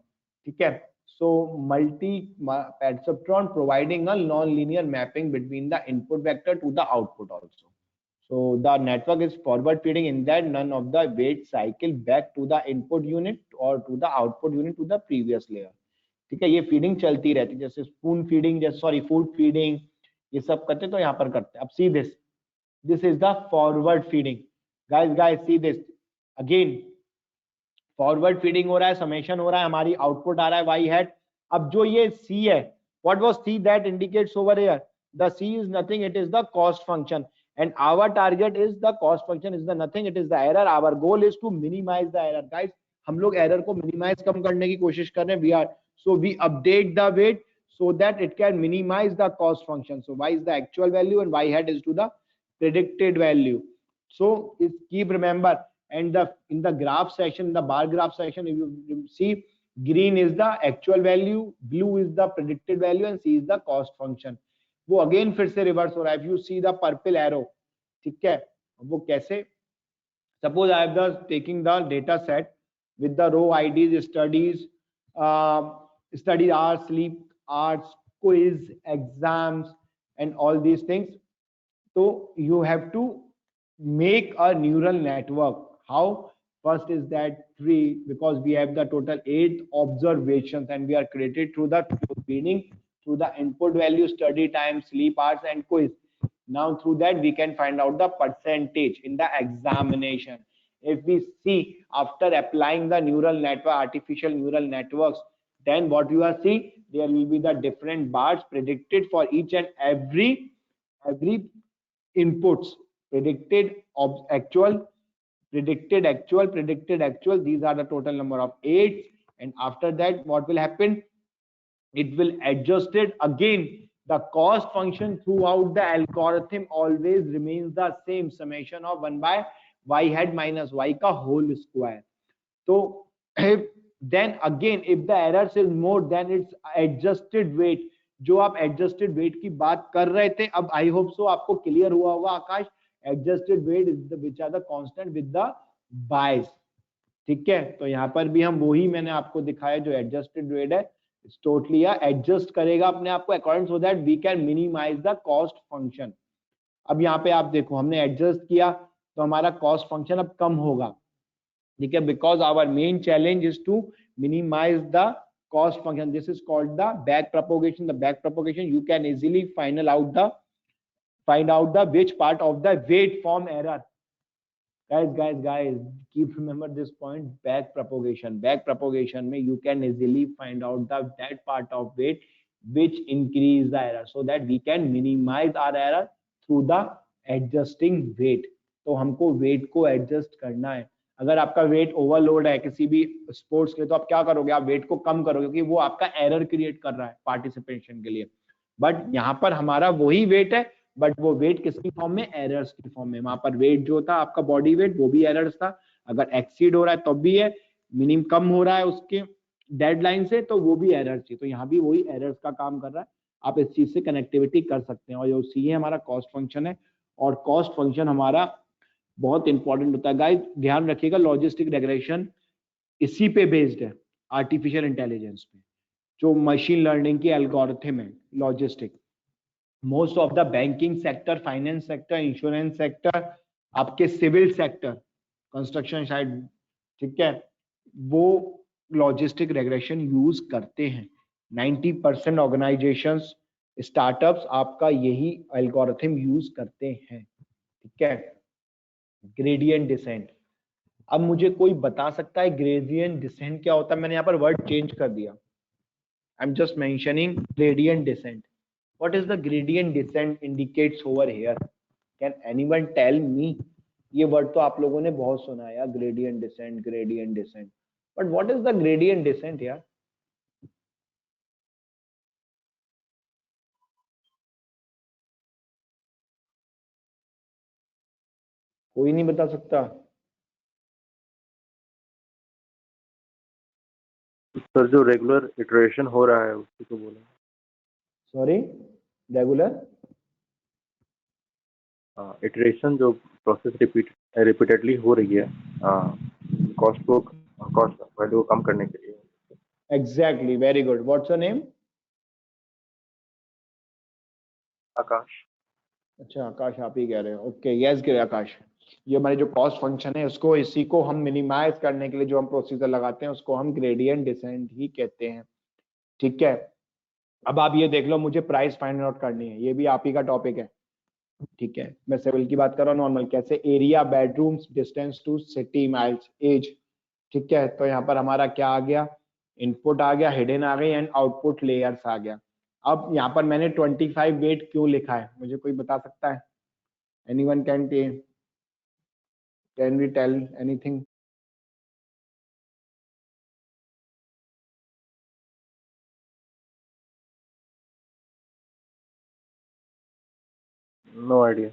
Okay. So multi-perceptron providing a non-linear mapping between the input vector to the output also. So the network is forward feeding in that none of the weight cycle back to the input unit or to the output unit to the previous layer. ठीक है, ये फीडिंग चलती रहती है, जैसे स्पून फीडिंग, जैसे सॉरी फूड फीडिंग, ये सब करते तो यहाँ पर करते. अब see this is the forward feeding. Guys see this again, forward feeding हो रहा है, समेशन हो रहा है, हमारी आउटपुट आ रहा है वाई हैट. अब जो ये सी है, what was C that indicates over here, the C is nothing, it is the cost function, and our target is the cost function is the nothing, it is the error. Our goal is to minimize the error. Guys, हम लोग एरर को मिनिमाइज कम करने की कोशिश कर रहे हैं. We are so we update the weight so that it can minimize the cost function. So y is the actual value and y hat is to the predicted value. So keep remember, and in the graph section, the bar graph section, if you see, green is the actual value, blue is the predicted value, and c is the cost function. वो अगेन फिर से रिवर्स हो रहा है. If you see the purple arrow, ठीक है, वो कैसे, suppose I have the taking the data set with the row IDs, study hours, sleep hours, quiz, exams, and all these things. So you have to make a neural network. How? First is that tree, because we have the total 8 observations and we are created through the feeding, through the input value, study time, sleep hours, and quiz. Now through that we can find out the percentage in the examination. If we see after applying the neural network, artificial neural networks, then what you are seeing, there will be the different bars predicted for each and every inputs, predicted, actual, predicted actual. These are the total number of 8. And after that, what will happen? It will adjust it again. The cost function throughout the algorithm always remains the same, summation of 1 by y hat minus y ka whole square. So if then again if the errors is more, then it's adjusted weight. जो आप एडजस्टेड वेट की बात कर रहे थे, अब आई होप सो आपको क्लियर हुआ होगा Akash. Adjusted weight is the which are the constant with the bias. ठीक है, तो यहाँ पर भी हम वही मैंने आपको दिखाया, जो एडजस्टेड वेट है टोटली एडजस्ट करेगा अपने आप को according, so that we can minimise the cost function. अब यहाँ पे आप देखो, हमने एडजस्ट किया तो हमारा कॉस्ट फंक्शन अब कम होगा. ठीक है, because our main challenge is to minimise the cost function. This is called the back propagation. The back propagation, you can easily find out the which part of the weight form error. Guys, keep remember this point. Back propagation mein you can easily find out that part of weight which increase the error so that we can minimize our error through the adjusting weight। तो हमको वेट को एडजस्ट करना है। अगर आपका वेट ओवरलोड है किसी भी स्पोर्ट्स के लिए तो आप क्या करोगे, आप वेट को कम करोगे क्योंकि वो आपका एरर क्रिएट कर रहा है पार्टिसिपेशन के लिए। बट यहाँ पर हमारा वही वेट है, बट वो वेट किसकी फॉर्म में, एरर्स की फॉर्म में। वहां पर वेट जो था आपका बॉडी वेट वो भी एरर्स था, अगर एक्सीड हो रहा है तब भी है, मिनिमम कम हो रहा है उसके डेडलाइन से तो वो भी एरर थी। तो यहाँ भी वही एरर्स का काम कर रहा है। आप इस चीज से कनेक्टिविटी कर सकते हैं। और जो सी है हमारा कॉस्ट फंक्शन है, और कॉस्ट फंक्शन हमारा बहुत इंपॉर्टेंट होता है। गाइस ध्यान रखिएगा, लॉजिस्टिक रेगुलेशन इसी पे बेस्ड है, आर्टिफिशियल इंटेलिजेंस पे, जो मशीन लर्निंग की एल्गोरिथम है logistic. Most of the banking sector, finance sector, insurance sector, आपके सिविल सेक्टर, कंस्ट्रक्शन साइड, ठीक है, वो लॉजिस्टिक रेगुलेशन यूज करते हैं। 90% ऑर्गेनाइजेशंस, स्टार्टअप्स आपका यही एल्गोरिथम यूज करते हैं, ठीक है। ग्रेडियंट डिसेंट, अब मुझे कोई बता सकता है ग्रेडियंट डिसेंट क्या होता है? मैंने यहाँ पर वर्ड चेंज कर दिया, I am just mentioning gradient descent. What is the gradient descent indicates over here? Can anyone tell me? ये वर्ड तो आप लोगों ने बहुत सुना है यार, gradient descent, gradient descent, but what is the gradient decent यार? कोई नहीं बता सकता? सर जो रेगुलर इटरेशन हो रहा है उसी को बोला। सॉरी, रेगुलर इटरेशन जो प्रोसेस रिपीटेडली हो रही है कॉस्ट वैल्यू को कम करने के लिए। Exactly, very good. What's your name? Akash. अच्छा आकाश, आप ही कह रहे हो? ओके, यस गिर आकाश। ये हमारे जो कॉस्ट फंक्शन है उसको, इसी को हम मिनिमाइज करने के लिए जो हम प्रोसीजर लगाते हैं उसको हम ग्रेडियंट डिसेंट ही कहते हैं, ठीक है। अब आप ये देख लो, मुझे प्राइस फाइंड आउट करनी है, ये भी आप ही का टॉपिक है, ठीक है। मैं सिविल की बात कर रहा हूँ, नॉर्मल कैसे, area, bedrooms, distance to city, miles, age, ठीक है। तो यहाँ पर हमारा क्या आ गया, इनपुट आ गया, हिडन आ गई, एंड आउटपुट लेयर्स आ गया। अब यहाँ पर मैंने 25 वेट क्यों लिखा है, मुझे कोई बता सकता है? Anyone can we tell anything? No idea.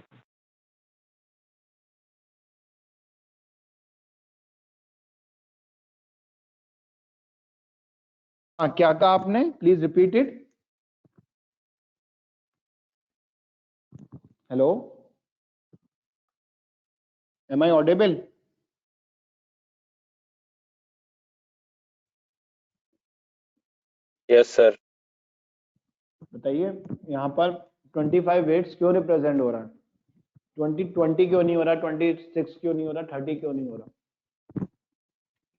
हाँ, क्या कहा आपने? Please repeat it. Hello, am I audible? Yes sir. बताइए, यहाँ पर 25 वेट्स क्यों रिप्रेजेंट हो रहा है? 20 क्यों नहीं हो रहा, 26 क्यों नहीं हो रहा, 30 क्यों नहीं हो रहा?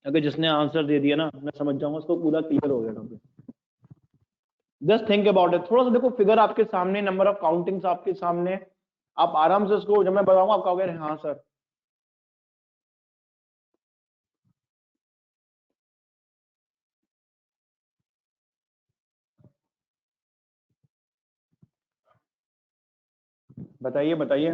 अगर जिसने आंसर दे दिया ना, मैं समझ जाऊंगा उसको पूरा क्लियर हो गया topic. Just think about it, थोड़ा सा देखो, फिगर आपके सामने, नंबर ऑफ काउंटिंग्स आपके सामने, आप आराम से उसको, जब मैं बताऊंगा आप कहोगे हाँ सर। बताइए बताइए।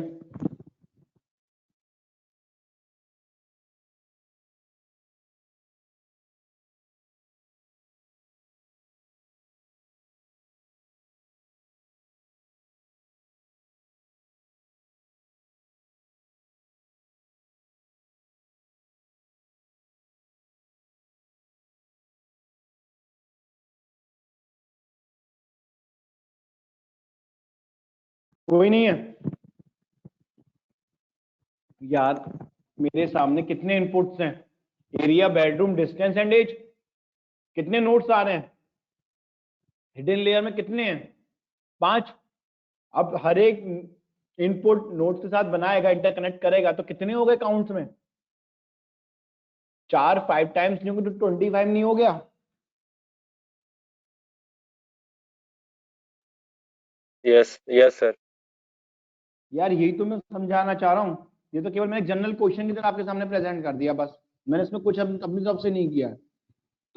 कोई नहीं है यार? मेरे सामने कितने इनपुट्स हैं? Area, bedroom, distance and age. कितने नोट्स आ रहे हैं हिडन लेयर में? कितने हैं? 5। अब हर एक इनपुट नोट्स के साथ बनाएगा, इंटरकनेक्ट करेगा, तो कितने हो गए काउंट्स में? 4, 5 टाइम्स नहीं होंगे तो 25 नहीं हो गया? Yes yes sir. यार यही तो मैं समझाना चाह रहा हूँ। ये तो केवल मैंने जनरल क्वेश्चन की तरह आपके सामने प्रेजेंट कर दिया बस, मैंने इसमें कुछ अपनी तरफ से नहीं किया।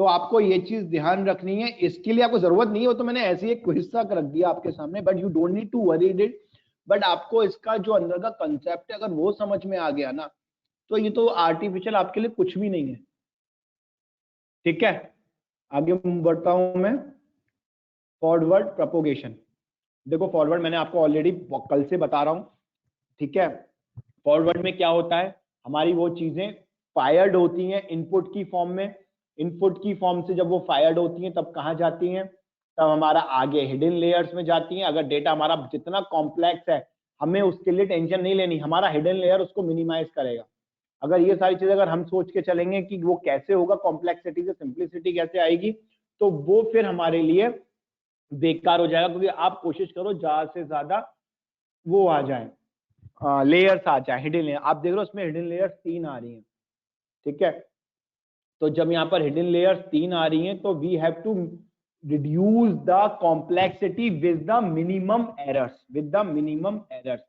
तो आपको ये चीज ध्यान रखनी है, इसके लिए आपको जरूरत नहीं है, वो तो मैंने ऐसे ही एक हिस्सा रख दिया आपके सामने, but you don't need to worry it. But आपको इसका जो अंदर का कंसेप्ट है अगर वो समझ में आ गया ना, तो ये तो आर्टिफिशियल आपके लिए कुछ भी नहीं है। ठीक है, आगे बढ़ता हूं मैं। फॉरवर्ड प्रोपोगेशन, देखो फॉरवर्ड मैंने आपको ऑलरेडी कल से बता रहा हूं। ठीक है, फॉरवर्ड में क्या होता है, हमारी वो चीजें फायर्ड होती हैं इनपुट की फॉर्म में, इनपुट की फॉर्म से जब वो फायर्ड होती हैं तब कहां जाती हैं, तब हमारा आगे हिडन लेयर्स में जाती हैं। अगर डेटा हमारा जितना कॉम्प्लेक्स है हमें उसके लिए टेंशन नहीं लेनी, हमारा हिडन लेयर उसको मिनिमाइज करेगा। अगर ये सारी चीजें अगर हम सोच के चलेंगे कि वो कैसे होगा, कॉम्प्लेक्सिटी से सिंप्लिसिटी कैसे आएगी, तो वो फिर हमारे लिए बेकार हो जाएगा। क्योंकि आप कोशिश करो ज्यादा से ज्यादा वो आ जाए, लेयर्स आ जाए, हिडन लेयर। आप देख रहे हो उसमें हिडन लेयर्स 3 आ रही हैं। ठीक है, तो जब यहाँ पर हिडन लेयर्स 3 आ रही हैं तो we have to reduce the complexity with the minimum errors, with the minimum errors.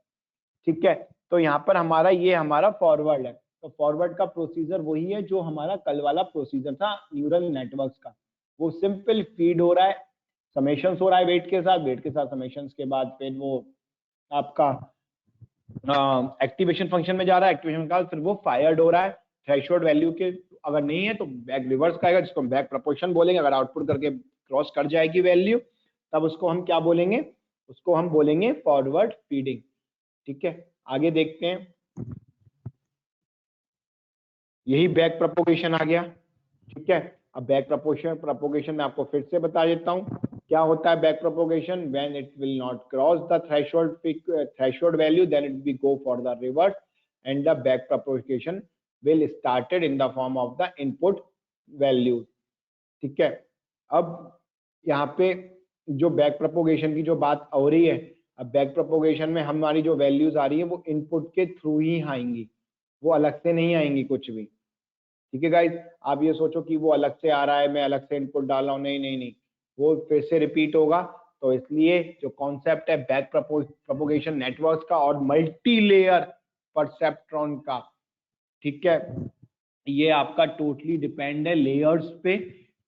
ठीक है, तो यहाँ पर हमारा ये हमारा फॉरवर्ड है। तो फॉरवर्ड का प्रोसीजर वही है जो हमारा कल वाला प्रोसीजर था न्यूरल नेटवर्क्स का। वो सिंपल फीड हो रहा है, समेशंस हो रहा है वेट के साथ, वेट के साथ समेशंस के बाद फिर वो आपका एक्टिवेशन फंक्शन में जा रहा है, एक्टिवेशन का फिर वो फायर्ड हो रहा है थ्रेशोल्ड वैल्यू के। अगर नहीं है तो बैक रिवर्स का आएगा, जिसको हम बैक प्रोपोर्शन बोलेंगे। अगर आउटपुट करके क्रॉस कर जाएगी वैल्यू, तब उसको हम क्या बोलेंगे, उसको हम बोलेंगे फॉरवर्ड फीडिंग। ठीक है, आगे देखते हैं। यही बैक प्रोपोगेशन आ गया। ठीक है, अब बैक प्रोपोगेशन में आपको फिर से बता देता हूं क्या होता है back propagation. When it will not cross the threshold value then it will go for the reverse and the back propagation will started in the form of the input value. ठीक है, अब यहाँ पे जो बैक प्रोपोगेशन की जो बात हो रही है, अब बैक प्रोपोगेशन में हमारी जो वैल्यूज आ रही है वो इनपुट के थ्रू ही आएंगी, वो अलग से नहीं आएंगी कुछ भी। ठीक है गाइस, आप ये सोचो कि वो अलग से आ रहा है, मैं अलग से इनपुट डाल रहा हूँ, नहीं नहीं नहीं, वो फिर से रिपीट होगा। तो इसलिए जो कॉन्सेप्ट है बैक प्रोपोगेशन नेटवर्क का और मल्टी लेयर परसेप्ट्रॉन का, ठीक है, ये आपका टोटली डिपेंड है लेयर्स पे।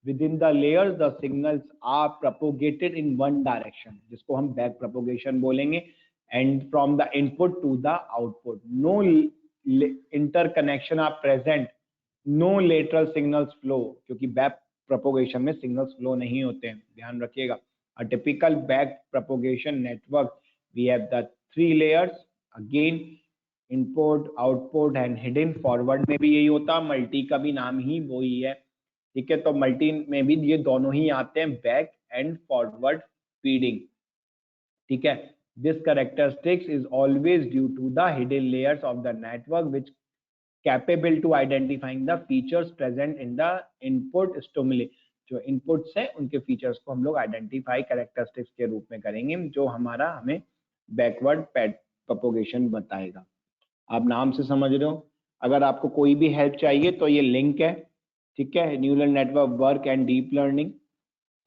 With in the layers the signals are propagated in one direction, जिसको हम बैक प्रोपोगेशन बोलेंगे। And from the input to the output no interconnection are present, no lateral signals flow, क्योंकि बैक प्रोपोगेशन में सिग्नल्स फ्लो नहीं होते हैं, ध्यान रखिएगा। A typical back propagation network we have the 3 layers, again input output and hidden. Forward में भी यही होता, मल्टी का भी नाम ही वही है। ठीक है, तो मल्टी में भी ये दोनों ही आते हैं, बैक एंड फॉरवर्ड फीडिंग। ठीक है, this characteristics is always due to the hidden layers of the network which capable to identifying the features present in the input stimuli। जो इनपुट है उनके फीचर्स को हम लोग आइडेंटिफाई कैरेक्टरिस्टिक्स के रूप में करेंगे, जो हमारा हमें बैकवर्ड प्रोपोगेशन बताएगा। आप नाम से समझ रहे हो। अगर आपको कोई भी हेल्प चाहिए तो ये लिंक है, ठीक है, neural network work and deep learning.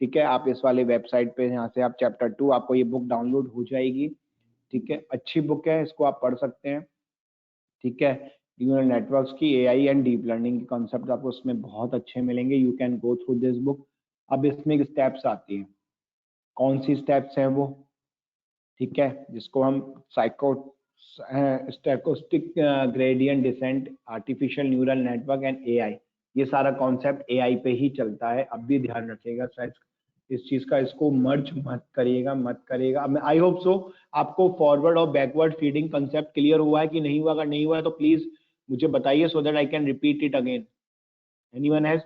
ठीक है, आप इस वाले वेबसाइट पे यहाँ से आप चैप्टर 2 आपको ये बुक डाउनलोड हो जाएगी। ठीक है, अच्छी बुक है, इसको आप पढ़ सकते हैं। ठीक है, न्यूरल नेटवर्क्स की एआई एंड डीप लर्निंग के कॉन्सेप्ट आपको उसमें बहुत अच्छे मिलेंगे। You can go through this book. अब इसमें स्टेप्स आती हैं, कौन सी स्टेप्स हैं वो, ठीक है, जिसको हम statistic gradient descent, artificial neural network and AI, ये सारा कॉन्सेप्ट एआई पे ही चलता है। अब भी ध्यान रखिएगा शायद इस चीज का, इसको मर्ज मत करिएगा। आई होप सो आपको फॉरवर्ड और बैकवर्ड फीडिंग कंसेप्ट क्लियर हुआ है कि नहीं हुआ। अगर नहीं हुआ है तो प्लीज मुझे बताइए, so that I can repeat it again. Anyone has?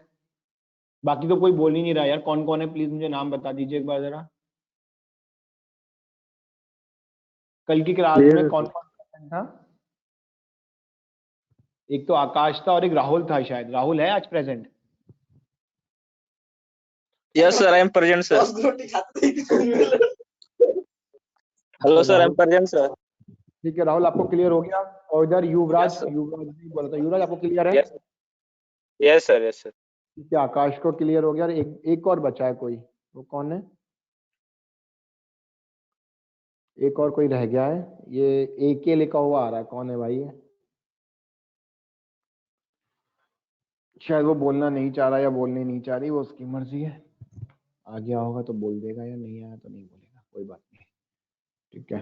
बाकी तो कोई बोल ही नहीं रहा यार, कौन कौन है प्लीज मुझे नाम बता दीजिए एक बार जरा। कल की क्लास में कौन कौन था? एक तो आकाश था और एक राहुल था शायद। राहुल है आज present? Yes, sir. I am present, sir. Hello, sir. I am present, sir. ठीक है राहुल, आपको क्लियर हो गया। और इधर युवराज, Yes, sir. युवराज नहीं बोला था, युवराज आपको क्लियर है? Yes. Yes, sir. Yes, sir. ठीक है, आकाश को क्लियर हो गया। और एक और बचा है कोई, वो कौन है? एक और कोई रह गया है, ये AK लिखा हुआ आ रहा है, कौन है भाई ये? शायद वो बोलना नहीं चाह रहा या बोलनी नहीं चाह रही, वो उसकी मर्जी है। आ गया होगा तो बोल देगा, या नहीं आया तो नहीं बोलेगा, कोई बात नहीं। ठीक है,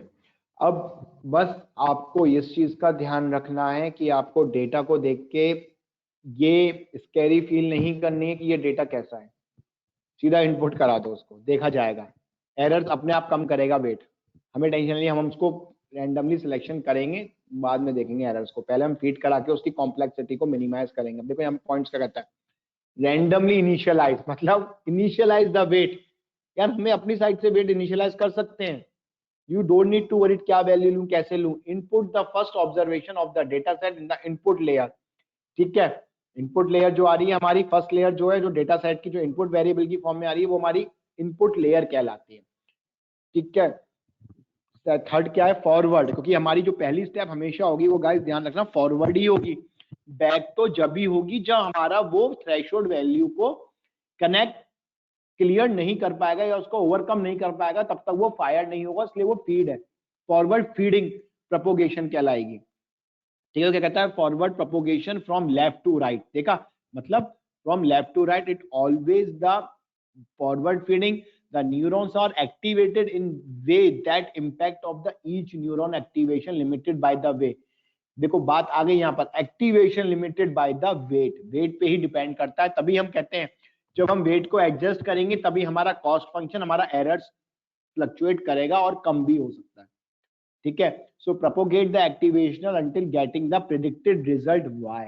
अब बस आपको इस चीज का ध्यान रखना है कि आपको डेटा को देख के ये स्कैरी फील नहीं करनी है कि ये डेटा कैसा है। सीधा इनपुट करा दो, उसको देखा जाएगा, एरर्स अपने आप कम करेगा वेट। हमें टेंशन नहीं, हम उसको रैंडमली सिलेक्शन करेंगे, बाद में देखेंगे एरर्स को। पहले हम फीड करा के उसकी कॉम्प्लेक्सिटी को मिनिमाइज करेंगे। देखो यहाँ पॉइंट्स क्या कहता है, रैंडमली इनिशियलाइज, मतलब इनिशियलाइज द वेट। यार हमें अपनी साइड से वेट इनिशियलाइज कर सकते हैं। You don't need to worry क्या वैल्यू लूं, कैसे लूं। Input the first observation of the data set in the input layer. ठीक है, इनपुट लेयर जो आ रही है हमारी, फर्स्ट लेयर जो है, जो डेटा सेट की जो इनपुट वेरिएबल की फॉर्म में आ रही है, वो हमारी इनपुट लेयर कहलाती है। ठीक है, थर्ड क्या है, फॉरवर्ड, क्योंकि हमारी जो पहली स्टेप हमेशा होगी वो गाइस ध्यान रखना फॉरवर्ड ही होगी। बैक तो जब ही होगी जब हमारा वो थ्रेशोल्ड वैल्यू को कनेक्ट क्लियर नहीं कर पाएगा या उसको ओवरकम नहीं कर पाएगा, तब तक वो फायर नहीं होगा, इसलिए वो फीड है। फॉरवर्ड फीडिंग प्रोपोगेशन कहलाएगी। ठीक है, क्या कहता है, forward propagation from left to right. देखा, मतलब from left to right it always the forward feeding, the neurons are activated in way that impact of the each neuron activation limited by the way। देखो बात आ गई यहाँ पर, activation limited by the weight, weight पे ही डिपेंड करता है। तभी हम कहते हैं जब हम वेट को एडजस्ट करेंगे तभी हमारा कॉस्ट फंक्शन, हमारा एरर्स फ्लक्चुएट करेगा और कम भी हो सकता है। ठीक है, so propagate the activational until getting the predicted result y।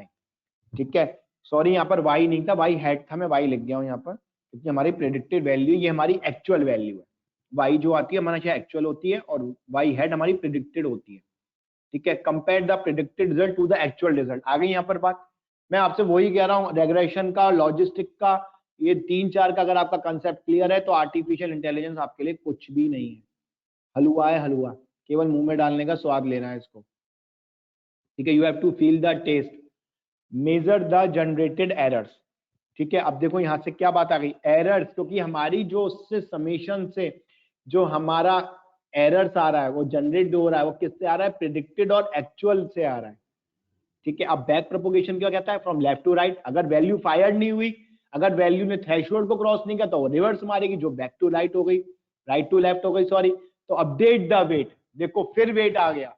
ठीक है, सॉरी यहाँ पर y नहीं था, y हैड था, मैं y लिख गया हूँ यहाँ पर, क्योंकि हमारी प्रेडिक्टेड वैल्यू ये हमारी एक्चुअल वैल्यू है। y जो आती है हमारा क्या एक्चुअल होती है, और y हैड हमारी प्रेडिक्टेड होती है। ठीक है, compare the predicted result to the actual result. आ गई यहाँ पर बात। मैं आपसे वही कह रहा हूँ, रेग्रेशन का, लॉजिस्टिक का, ये 3-4 का अगर आपका कंसेप्ट क्लियर है तो आर्टिफिशियल इंटेलिजेंस आपके लिए कुछ भी नहीं है। हलवा है हलवा, केवल मुंह में डालने का स्वाद लेना है इसको। ठीक है, you have to feel the test, measure the generated errors. ठीक है, अब देखो यहाँ से क्या बात आ गई, एरर्स, क्योंकि हमारी जो उससे समेशन से जो हमारा एरर्स आ रहा है वो जनरेट हो रहा है, वो किससे आ रहा है, प्रेडिक्टेड और एक्चुअल से आ रहा है। ठीक है, अब बैक प्रोपोगेशन क्या कहता है, फ्रॉम लेफ्ट टू राइट। अगर वैल्यू फायर्ड नहीं हुई, अगर वैल्यू ने थ्रेशोल्ड को क्रॉस नहीं किया तो वो रिवर्स मारेगी, जो बैक टू राइट हो गई, राइट टू लेफ्ट हो गई, सॉरी। तो अपडेट द वेट, देखो फिर वेट आ गया।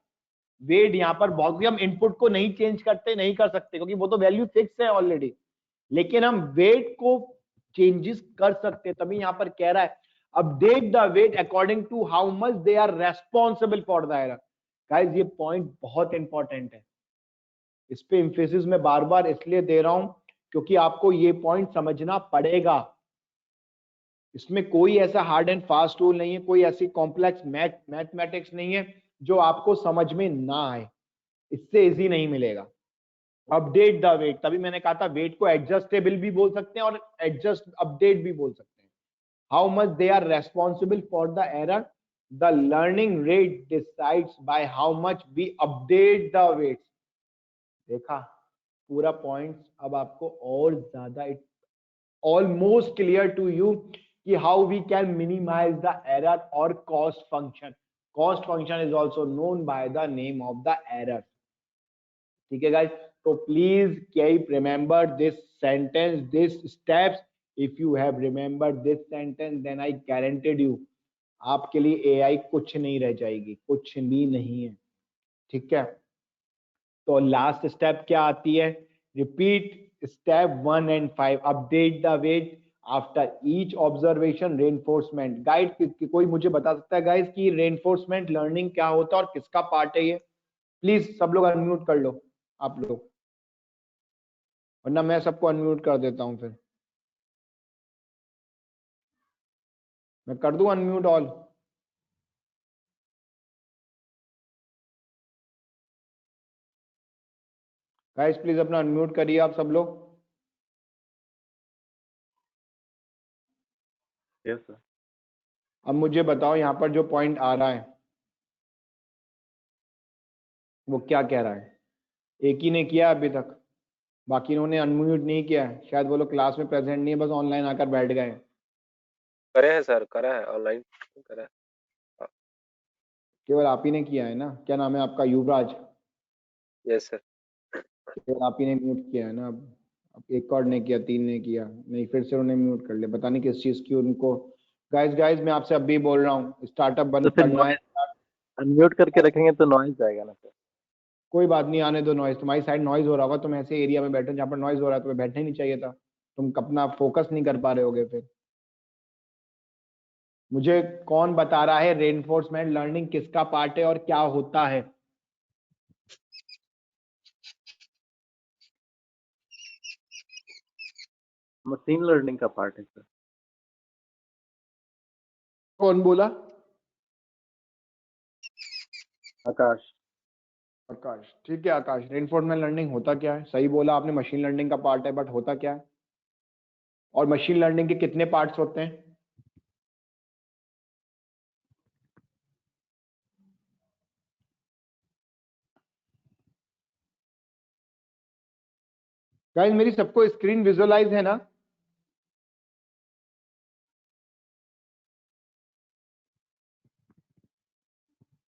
वेट यहाँ पर बहुत, हम इनपुट को नहीं चेंज करते, नहीं कर सकते, क्योंकि वो तो वैल्यू फिक्स है ऑलरेडी, लेकिन हम वेट को चेंजेस कर सकते हैं। तभी यहां पर कह रहा है update the weight according to how much they are responsible for the error. Guys ये पॉइंट बहुत इंपॉर्टेंट है, इस पे एम्फेसिस में बार बार इसलिए दे रहा हूं क्योंकि आपको ये पॉइंट समझना पड़ेगा। इसमें कोई ऐसा हार्ड एंड फास्ट रूल नहीं है, कोई ऐसी कॉम्प्लेक्स मैथमेटिक्स नहीं है जो आपको समझ में ना आए, इससे इजी नहीं मिलेगा। अपडेट द वेट, तभी मैंने कहा था वेट को एडजस्टेबल भी बोल सकते हैं और एडजस्ट अपडेट भी बोल सकते हैं। How much they are responsible for the error, the learning rate decides by how much we update the weights. देखा पूरा पॉइंट्स, अब आपको और ज्यादा it almost clear to you कि how we can minimise the error और cost function. Cost function is also known by the name of the error. ठीक है guys, so please keep remember this sentence, this steps। if you have remembered this sentence then I guaranteed you आपके लिए AI कुछ नहीं रह जाएगी, कुछ भी नहीं है। ठीक है, तो लास्ट स्टेप क्या आती है, repeat step 1 and 5, update the weight after each observation, reinforcement. Guys कोई मुझे बता सकता है गाइस कि रेनफोर्समेंट लर्निंग क्या होता है और किसका पार्ट है ये? प्लीज सब लोग अनम्यूट कर लो आप लोग, वरना मैं सबको अनम्यूट कर देता हूं। फिर मैं कर दूं अनम्यूट ऑल? गाइस प्लीज अपना अनम्यूट करिए आप सब लोग। Yes sir. अब मुझे बताओ यहाँ पर जो पॉइंट आ रहा है वो क्या कह रहा है? एक ही ने किया अभी तक, बाकी इन्होंने अनम्यूट नहीं किया है, शायद वो लोग क्लास में प्रेजेंट नहीं है, बस ऑनलाइन आकर बैठ गए हैं। करे है सर, करा है ऑनलाइन, करा है। केवल आप ही ने किया है ना? क्या नाम है आपका? युवराज। Yes sir. केवल आप ही ने म्यूट किया है ना? अब एक और ने किया, 3 ने किया, नहीं फिर से उन्होंने म्यूट कर लिया, पता नहीं किस चीज की उनको। गाइस मैं आपसे अभी बोल रहा हूँ, स्टार्टअप तो बंद फिर करना है। अनम्यूट करके रखेंगे तो नॉइज आएगा ना सर। कोई बात नहीं, आने दो नॉइज। तुम्हारी साइड नॉइज हो रहा होगा, तुम ऐसे एरिया में बैठे जहाँ पर नॉइज हो रहा है, तुम्हें बैठना ही नहीं चाहिए था, तुम अपना फोकस नहीं कर पा रहे होगे। फिर मुझे कौन बता रहा है रेनफोर्समेंट लर्निंग किसका पार्ट है और क्या होता है? मशीन लर्निंग का पार्ट है सर। कौन बोला? आकाश। आकाश, ठीक है आकाश। रेनफोर्समेंट लर्निंग होता क्या है? सही बोला आपने, मशीन लर्निंग का पार्ट है, बट होता क्या है? और मशीन लर्निंग के कितने पार्ट्स होते हैं? गाइस मेरी सबको स्क्रीन विजुअलाइज है ना?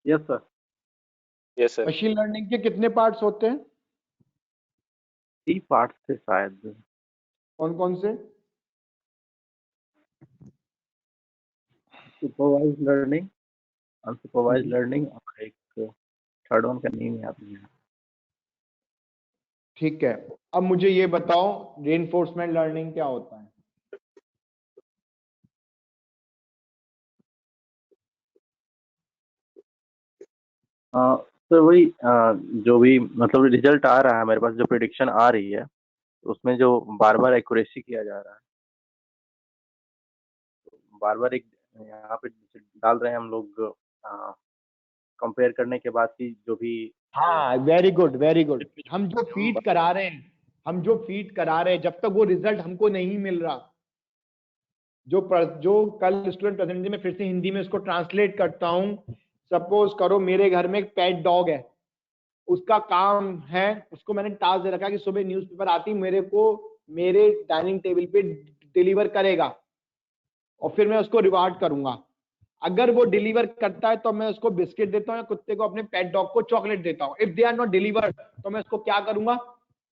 Yes sir. Yes sir. Machine learning के कितने पार्ट्स होते हैं? 3 पार्ट्स थे शायद। कौन कौन से? सुपरवाइज लर्निंग, अनसुपरवाइज लर्निंग और एक थर्ड वन का नेम याद नहीं है। ठीक है, अब मुझे ये बताओ रेनफोर्समेंट लर्निंग क्या होता है? सर वही जो भी मतलब रिजल्ट आ रहा है मेरे पास, जो प्रिडिक्शन आ रही है उसमें जो बार बार एक्यूरेसी किया जा रहा है, बार बार एक यहाँ पे डाल रहे हैं हम लोग कंपेयर करने के बाद की जो भी। हाँ, वेरी गुड वेरी गुड। हम जो फीड करा रहे हैं, जब तक वो रिजल्ट हमको नहीं मिल रहा, जो कल स्टूडेंट प्रेजेंटेशन में फिर से हिंदी में उसको ट्रांसलेट करता हूं। सपोज करो मेरे घर में एक पेट डॉग है, उसका काम है, उसको मैंने टास्क दे रखा है कि सुबह न्यूज़पेपर आती मेरे को मेरे डाइनिंग टेबल पे डिलीवर करेगा, और फिर मैं उसको रिवार्ड करूंगा। अगर वो डिलीवर करता है तो मैं उसको बिस्किट देता हूँ, या कुत्ते को, अपने पेट डॉग को चॉकलेट देता हूँ। If they are not delivered तो मैं उसको क्या करूंगा?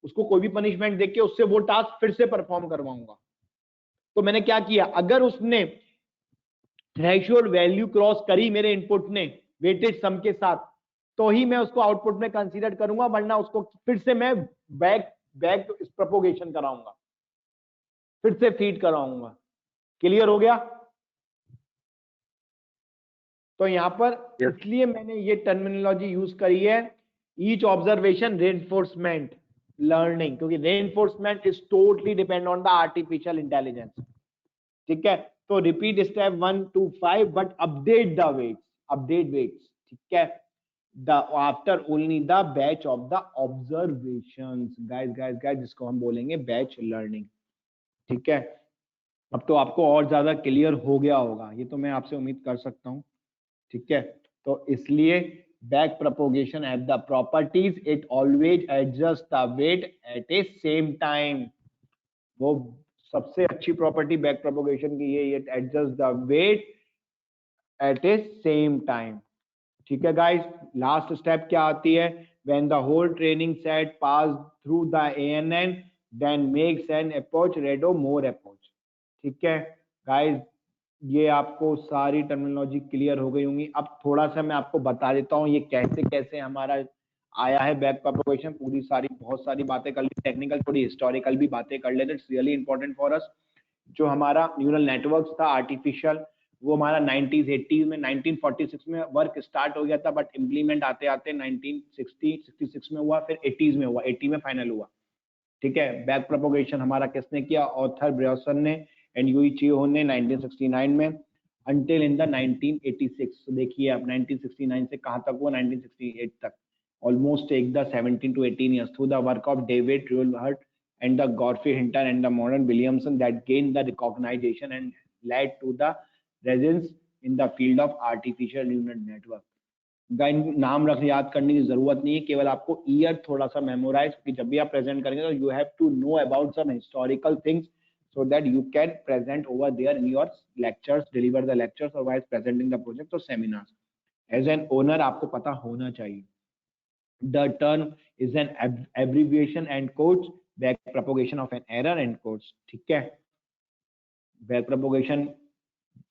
उसको कोई भी पनिशमेंट देके उससे वो टास्क फिर से परफॉर्म करवाऊंगा। तो मैंने क्या किया, अगर उसने थ्रेशोल्ड वैल्यू क्रॉस करी मेरे इनपुट ने वेटेज सम के साथ, तो ही मैं उसको आउटपुट में कंसीडर करूंगा, वरना उसको फिर से मैं बैक बैक प्रोपोगेशन कराऊंगा, फिर से फीड कराऊंगा। क्लियर हो गया? तो यहां पर इसलिए मैंने ये टर्मिनोलॉजी यूज करी है, ईच ऑब्जर्वेशन रेनफोर्समेंट लर्निंग, क्योंकि reinforcement is totally depend on the artificial intelligence. ठीक है, तो repeat step 1 to 5 but update the weights, ठीक है, the after only the batch of the observations. Guys जिसको हम बोलेंगे बैच लर्निंग। ठीक है, अब तो आपको और ज्यादा क्लियर हो गया होगा, ये तो मैं आपसे उम्मीद कर सकता हूं। ठीक है, तो इसलिए back propagation at the properties, it always adjust the weight at a same time. वो सबसे अच्छी प्रॉपर्टी बैक प्रोपोगेशन की ये, it adjust the weight at a same time. ठीक है गाइस, लास्ट स्टेप क्या आती है? When the whole training set pass through the ANN then makes an approach redo more approach. ठीक है गाइस, ये आपको सारी टर्मिनोलॉजी क्लियर हो गई होंगी। अब थोड़ा सा मैं आपको बता देता हूँ ये कैसे कैसे हमारा आया है बैक प्रोपोगेशन। पूरी सारी बहुत सारी बातें कर ली, टेक्निकल थोड़ी हिस्टोरिकल भी बातें कर लेते, it's really important for us. जो हमारा न्यूरल नेटवर्क था आर्टिफिशियल, वो हमारा 90s 80s में 1946 में वर्क स्टार्ट हो गया था, बट इम्प्लीमेंट आते आते 1966 में हुआ, फिर 80s में हुआ, 80 में फाइनल हुआ। ठीक है, बैक प्रोपोगेशन हमारा किसने किया? ऑथर ब्रियसन ने एंड यूई चियो ने 1969 में, अंटिल इन द 1986। तो देखिए अब 1969 से कहां तक हुआ? 1968 तक, almost take the 17 to 18 years through the work of David Rulhart and the Godfrey Hinton and the Morton Williamson that gained the recognition and led to the presence in the field of artificial neural network। नाम रख याद करने की जरूरत नहीं है, केवल आपको ईयर थोड़ा सा मेमोराइज, कि जब भी आप प्रेजेंट करेंगे तो you have to know about some historical things so that you can present over there in your lectures, deliver the lectures or while presenting the project or seminars। as an owner आपको पता होना चाहिए। The term is an abbreviation and quotes back propagation of an error and course. ठीक है, बैक प्रोपोगेशन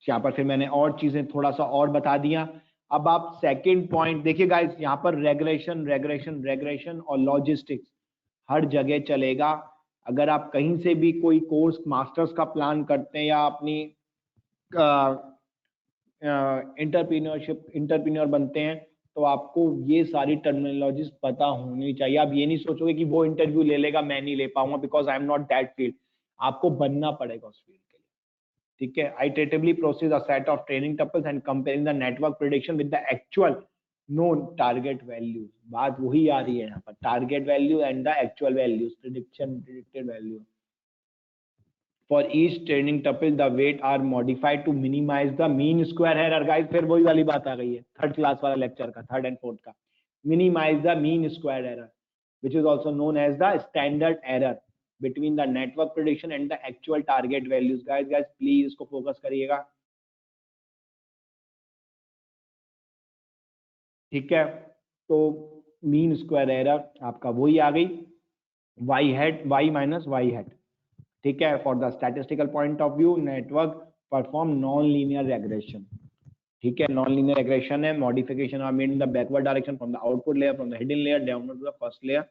यहाँ पर फिर मैंने और चीजें थोड़ा सा और बता दिया। अब आप सेकंड पॉइंट देखिए गाइस, यहाँ पर रेगुलेशन और लॉजिस्टिक्स हर जगह चलेगा। अगर आप कहीं से भी कोई कोर्स मास्टर्स का प्लान करते हैं या अपनी इंटरप्रीन्योर बनते हैं, तो आपको ये सारी टर्मिनोलॉजीज पता होनी चाहिए। आप ये नहीं सोचोगे कि वो इंटरव्यू ले लेगा, मैं नहीं ले पाऊंगा because I am not that field. आपको बनना पड़ेगा उस फील्ड के लिए। ठीक है, iteratively process a set of training tuples and comparing the network prediction with the actual known target values। बात वही आ रही है यहाँ पर, target value and the actual values, predicted value। For each training tuple the weight are modified to minimize the mean square error। guys फिर वही वाली बात आ गई है थर्ड क्लास वाला लेक्चर का, थर्ड एंड फोर्थ का। minimize the mean square error which is also known as the standard error between the network prediction and the actual target values। guys please इसको फोकस करिएगा। ठीक है, तो मीन स्क्वायर एरर आपका वही आ गई, y hat y minus y hat. ठीक है, for the statistical point of view network perform non linear regression. ठीक है, नॉन लीनियर रेग्रेशन है, modification are made in the backward direction from the output layer from the hidden layer downward to the first layer.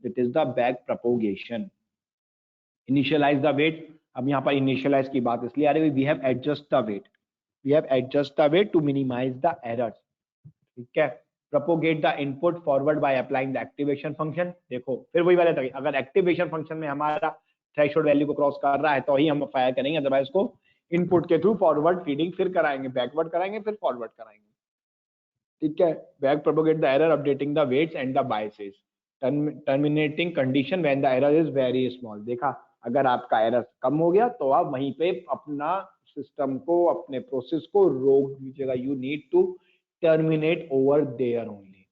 It is the back propagation. Initialize the weight. अब यहाँ पर इनिशियलाइज की बात इसलिए आ रही है, we have adjust the weight to minimise the errors. ठीक है, propagate the input forward by applying the activation function। देखो फिर वही वाला था, अगर एक्टिवेशन फंक्शन में हमारा थ्रेशोल्ड वैल्यू को क्रॉस कर रहा है तो ही हम फायर करेंगे, अदरवाइज उसको इनपुट के थ्रू फॉरवर्ड फीडिंग फिर कराएंगे, बैकवर्ड कराएंगे, फिर फॉरवर्ड कराएंगे। ठीक है, back propagate the error updating the weights and the biases, terminating condition when the error is very small. देखा, अगर आपका एरर कम हो गया तो आप वहीं पे अपना सिस्टम को, अपने प्रोसेस को रोक दीजिएगा। You need to terminate over there only.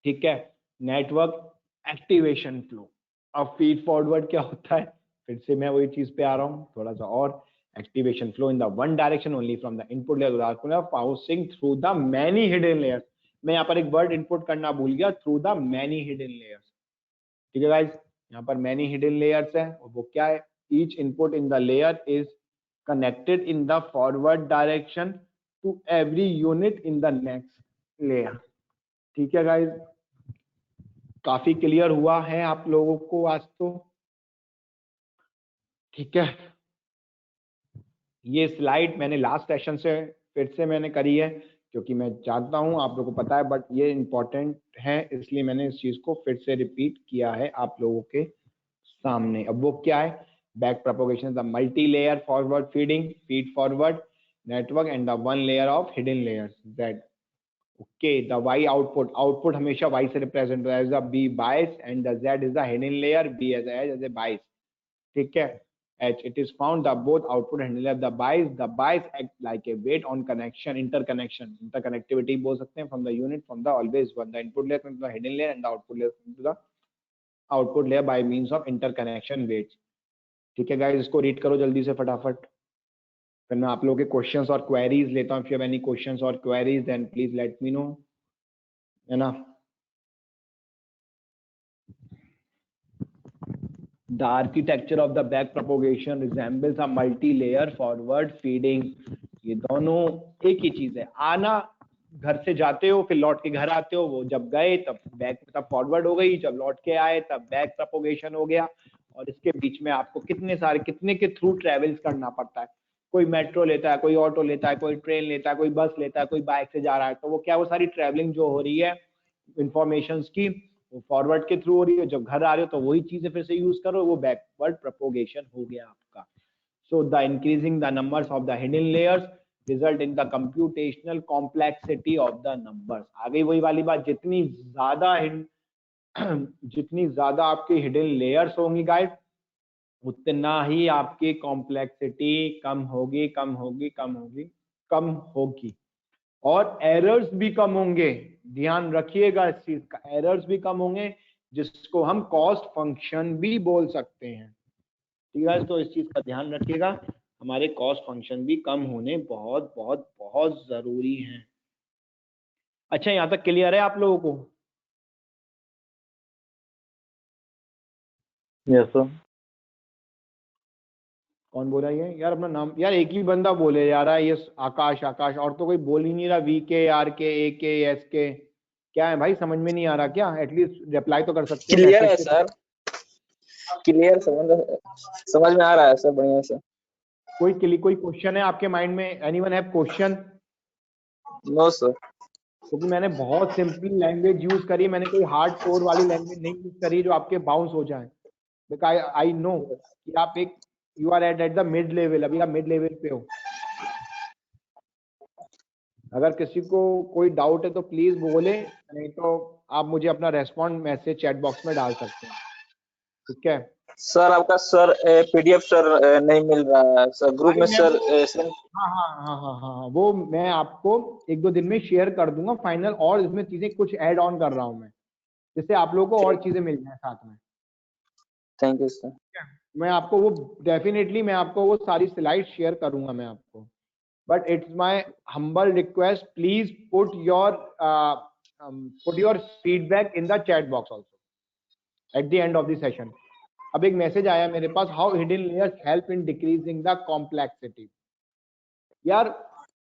ठीक है, नेटवर्क एक्टिवेशन फ्लो। अब फीड फॉरवर्ड क्या होता है, फिर से मैं वही चीज पे आ रहा हूँ थोड़ा सा और। Activation flow in the one direction only from the input layer to the output layer, passing through the many hidden layers. मैं यहाँ पर एक वर्ड इनपुट करना भूल गया, through the many hidden layers. ठीक है गाइस, यहाँ पर मैनी हिडन लेयर्स है, और वो क्या है, each input in the layer is connected in the forward direction to every unit in the next layer. ठीक है गाइस, काफी क्लियर हुआ है आप लोगों को आज तो। ठीक है, ये स्लाइड मैंने लास्ट सेशन से फिर से मैंने करी है, क्योंकि मैं चाहता हूं, आप लोगों को पता है, बट ये इंपॉर्टेंट है इसलिए मैंने इस चीज को फिर से रिपीट किया है आप लोगों के सामने। अब वो क्या है, back propagation the multi layer forward feeding, feed forward network and the one layer of hidden layers that. Okay, the y output हमेशा y से रिप्रेजेंट होता है as the b bias and the z is the hidden layer, b as a bias। ठीक है, h it is found the both output and hidden layer, the bias act like a weight on connection, interconnectivity बोल सकते हैं, from the unit from the always one, the input layer to the hidden layer and the output layer to the output layer by means of interconnection weights। ठीक है गाइस, इसको रीड करो जल्दी से फटाफट, फिर मैं आप लोगों के क्वेश्चंस और क्वेरीज लेता हूँ। If you have any questions और queries then please let me know, है ना। The architecture of the back propagation resembles a multi-layer forward feeding। ये दोनों एक ही चीज है, आना, घर से जाते हो फिर लौट के घर आते हो, वो जब गए तब बैक तब फॉरवर्ड हो गई, जब लौट के आए तब बैक प्रोपोगेशन हो गया। और इसके बीच में आपको कितने के थ्रू ट्रेवल्स करना पड़ता है। कोई मेट्रो लेता है, कोई ऑटो लेता है, कोई ट्रेन लेता है, कोई बस लेता है, कोई बाइक से जा रहा है, तो वो क्या, वो सारी ट्रेवलिंग जो हो रही है इंफॉर्मेशन की, वो फॉरवर्ड के थ्रू हो रही है। जब घर आ रहे हो तो वही चीजें फिर से यूज करो, वो बैकवर्ड प्रोपोगेशन हो गया आपका। So the increasing the numbers of the hidden layers result in the computational complexity of the numbers. आ गई वही वाली बात, जितनी ज्यादा आपकी हिडन लेयर्स होंगी गाइस, उतना ही आपकी कॉम्प्लेक्सिटी कम होगी, कम होगी, और एरर्स भी कम होंगे। ध्यान रखिएगा इस चीज का, एरर्स भी कम होंगे, जिसको हम कॉस्ट फंक्शन भी बोल सकते हैं। ठीक है, तो इस चीज का ध्यान रखिएगा, हमारे कॉस्ट फंक्शन भी कम होने बहुत बहुत बहुत जरूरी हैं। अच्छा, यहाँ तक क्लियर है आप लोगों को? Yes sir. कौन बोला ये यार अपना नाम? यार एक ही बंदा बोले यार, ये आकाश। आकाश, और तो कोई बोल ही नहीं रहा। VK, RK, AK, SK, क्या है भाई? समझ में नहीं आ रहा क्या? एटलीस्ट रिप्लाई तो कर सकते हो क्लियर मैसेज है पे। सर, क्लियर समझ में आ रहा है सर, बढ़िया से। कोई क्वेश्चन है आपके माइंड में? Anyone have question? No sir. क्योंकि मैंने बहुत सिंपल लैंग्वेज यूज करी, मैंने कोई हार्ड कोर वाली लैंग्वेज नहीं यूज करी जो आपके बाउंस हो जाए। बिकॉज आई नो कि आप एक you are at the mid level, अभी आप मिड लेवल पे हो। अगर किसी को कोई डाउट है तो प्लीज बोले, नहीं तो आप मुझे अपना रेस्पॉन्ड मैसेज चैट बॉक्स में डाल सकते हैं, ठीक है? सर आपका सर PDF सर नहीं मिल रहा है सर, ग्रुप भाई में मैं सर वो हाँ, वो मैं आपको 1-2 दिन में शेयर कर दूंगा फाइनल, और इसमें चीजें कुछ ऐड ऑन कर रहा हूँ मैं, जिससे आप लोगों को और चीजें मिल जाए साथ में। Thank you sir. मैं आपको वो डेफिनेटली मैं आपको वो सारी स्लाइड शेयर करूंगा मैं आपको। But it's my humble request, please put your feedback in the chat box also at the end of the session. अब एक मैसेज आया मेरे पास, how hidden layers help in decreasing the complexity. यार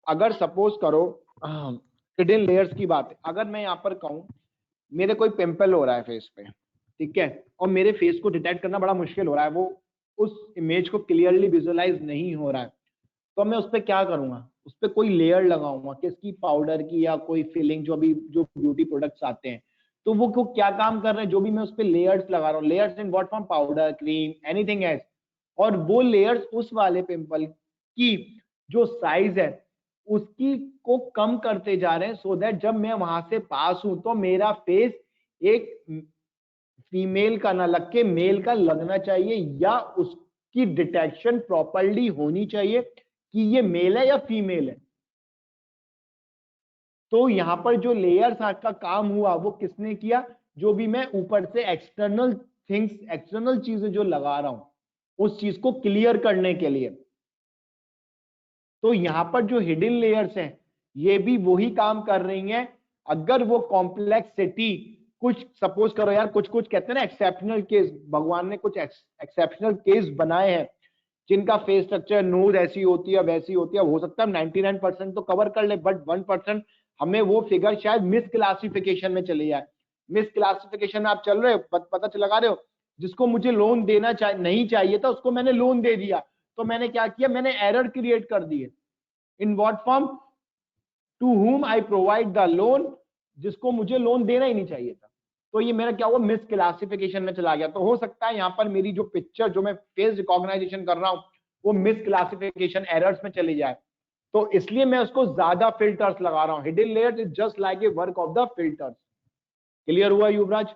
अगर सपोज करो हिडन लेयर्स की बात है, अगर मैं यहाँ पर कहूँ मेरे कोई पिंपल हो रहा है फेस पे, ठीक है, और मेरे फेस को डिटेक्ट करना बड़ा मुश्किल हो रहा है, वो उस इमेज को क्लियरली विजुअलाइज नहीं हो रहा है, तो मैं उस पर क्या करूंगा? उस पर कोई लेयर लगाऊंगा, किसकी? पाउडर की या कोई फिलिंग, जो ब्यूटी प्रोडक्ट्स आते हैं। तो वो क्या काम कर रहे हैं? जो भी मैं उस पर लेयर्स लगा रहा हूँ, layers in what form? Powder, cream, anything else, और वो लेयर्स उस वाले पिंपल की जो साइज है उसकी को कम करते जा रहे हैं, सो दैट जब मैं वहां से पास हूं तो मेरा फेस एक फीमेल का ना लग के मेल का लगना चाहिए, या उसकी डिटेक्शन प्रॉपरली होनी चाहिए कि ये मेल है या फीमेल है। तो यहां पर जो लेयर्स का काम हुआ वो किसने किया? जो भी मैं ऊपर से एक्सटर्नल थिंग्स, एक्सटर्नल चीजें जो लगा रहा हूं उस चीज को क्लियर करने के लिए। तो यहां पर जो हिडन लेयर्स हैं ये भी वही काम कर रही हैं। अगर वो कॉम्प्लेक्सिटी, कुछ सपोज करो यार, कुछ कहते हैं ना एक्सेप्शनल केस, भगवान ने कुछ एक्सेप्शनल केस बनाए हैं जिनका फेस स्ट्रक्चर, नोज ऐसी होती है वैसी होती है, हो सकता है 99% तो कवर कर ले, बट 1% हमें वो फिगर शायद मिस क्लासिफिकेशन में चली जाए। मिस क्लासिफिकेशन में आप चल रहे हो, पता लगा रहे हो, जिसको मुझे लोन देना नहीं चाहिए था उसको मैंने लोन दे दिया, तो मैंने क्या किया? मैंने एरर क्रिएट कर दी है। In what form? To whom I provide the loan, जिसको मुझे लोन देना ही नहीं चाहिए था। तो ये मेरा क्या हुआ? मिस क्लासिफिकेशन में चला गया। तो हो सकता है यहाँ पर मेरी जो पिक्चर, जो मैं फेस रिकॉग्नाइजेशन कर रहा हूँ, वो मिस क्लासिफिकेशन एरर्स में चली जाए, तो इसलिए मैं उसको ज्यादा फिल्टर्स लगा रहा हूँ। Hidden layers is just like a work of the filters. Clear हुआ युवराज?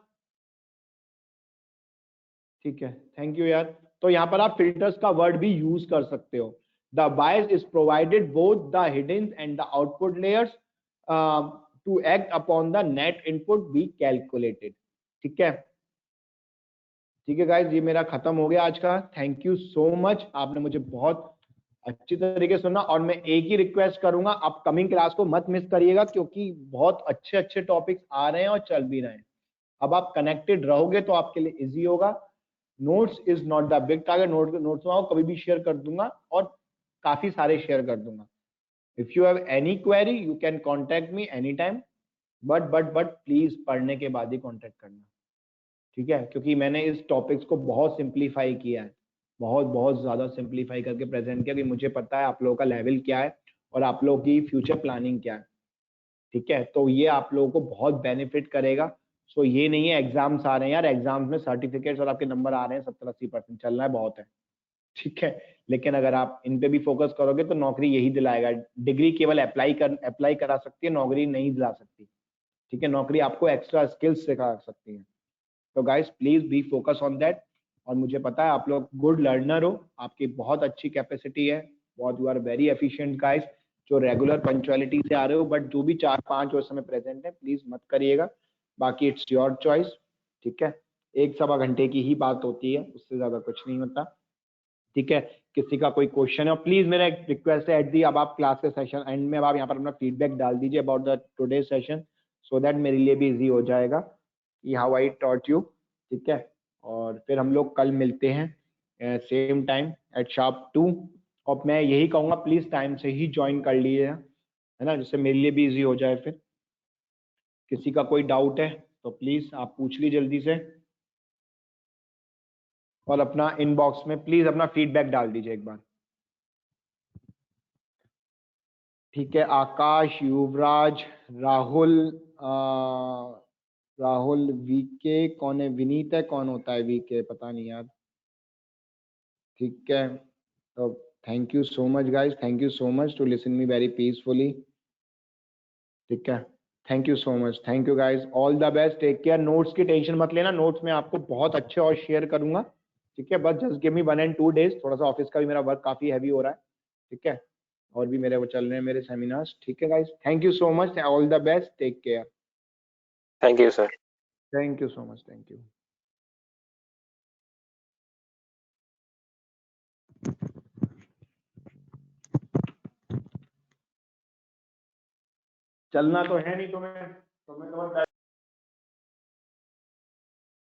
ठीक है, थैंक यू यार। तो यहाँ पर आप फिल्टर्स का वर्ड भी यूज कर सकते हो। The bias is provided both the hidden and the output layers to act upon the net input be calculated. ठीक है, ठीक है गाइज, ये मेरा खत्म हो गया आज का। थैंक यू सो मच, आपने मुझे बहुत अच्छी तरीके से सुना। और मैं एक ही रिक्वेस्ट करूंगा, आप कमिंग क्लास को मत मिस करिएगा, क्योंकि बहुत अच्छे अच्छे टॉपिक्स आ रहे हैं और चल भी रहे हैं। अब आप कनेक्टेड रहोगे तो आपके लिए इजी होगा। Notes is not the big target, notes में कभी भी शेयर कर दूंगा, और काफी सारे शेयर कर दूंगा। If you have any query you can contact me any time, but please पढ़ने के बाद ही कॉन्टेक्ट करना, ठीक है? क्योंकि मैंने इस टॉपिक्स को बहुत सिंप्लीफाई किया है, बहुत ज्यादा सिंप्लीफाई करके प्रेजेंट किया, कि मुझे पता है आप लोगों का लेवल क्या है और आप लोगों की फ्यूचर प्लानिंग क्या है, ठीक है? तो ये आप लोगों को बहुत बेनिफिट करेगा। सो ये नहीं है एग्जाम्स आ रहे हैं यार, एग्जाम्स में सर्टिफिकेट्स और आपके नंबर आ रहे हैं 70-80% चलना है, बहुत है, ठीक है? लेकिन अगर आप इन पे भी फोकस करोगे तो नौकरी यही दिलाएगा। डिग्री केवल अप्लाई करा सकती है, नौकरी नहीं दिला सकती, ठीक है? नौकरी आपको एक्स्ट्रा स्किल्स सिखा सकती है। तो guys please be focus on that. और मुझे पता है आप लोग गुड लर्नर हो, आपकी बहुत अच्छी कैपेसिटी है, बहुत, you are very efficient guys, जो रेगुलर पंक्चुअलिटी से आ रहे हो, बट जो भी 4-5 उस समय प्रेजेंट है प्लीज मत करिएगा, बाकी इट्स योर चॉइस, ठीक है? 1-1.25 घंटे की ही बात होती है, उससे ज्यादा कुछ नहीं होता, ठीक है? किसी का कोई क्वेश्चन है, और प्लीज मेरा एक रिक्वेस्ट है, एट दी अब आप क्लास के सेशन एंड में अब आप यहाँ पर अपना फीडबैक डाल दीजिए about the today session, so that मेरे लिए भी इजी हो जाएगा कि हाउ आई टॉट यू, ठीक है? और फिर हम लोग कल मिलते हैं सेम टाइम एट शार्प 2। और मैं यही कहूँगा प्लीज टाइम से ही ज्वाइन कर लिए, है ना, जिससे मेरे लिए भी इजी हो जाए। फिर किसी का कोई डाउट है तो प्लीज आप पूछ लीजिए जल्दी से, और अपना इनबॉक्स में प्लीज अपना फीडबैक डाल दीजिए एक बार। ठीक है, आकाश, युवराज, राहुल, राहुल, वीके कौन है, विनीत है, कौन होता है वीके, पता नहीं यार। ठीक है, तो thank you so much guys, thank you so much to listen me very peacefully. ठीक है, thank you so much, thank you guys, all the best, take care. Notes की टेंशन मत लेना, नोट्स में आपको बहुत अच्छे और शेयर करूंगा। ठीक है, बस just give me 1 and 2 days, थोड़ा सा ऑफिस का भी मेरा वर्क काफी हैवी हो रहा है। ठीक है, और भी मेरे वो चल रहे हैं मेरे सेमिनार्स। ठीक है guys, thank you so much, all the best, take care. Thank you sir. Thank you so much, thank you. चलना तो है नहीं तुम्हें, तुम्हें तो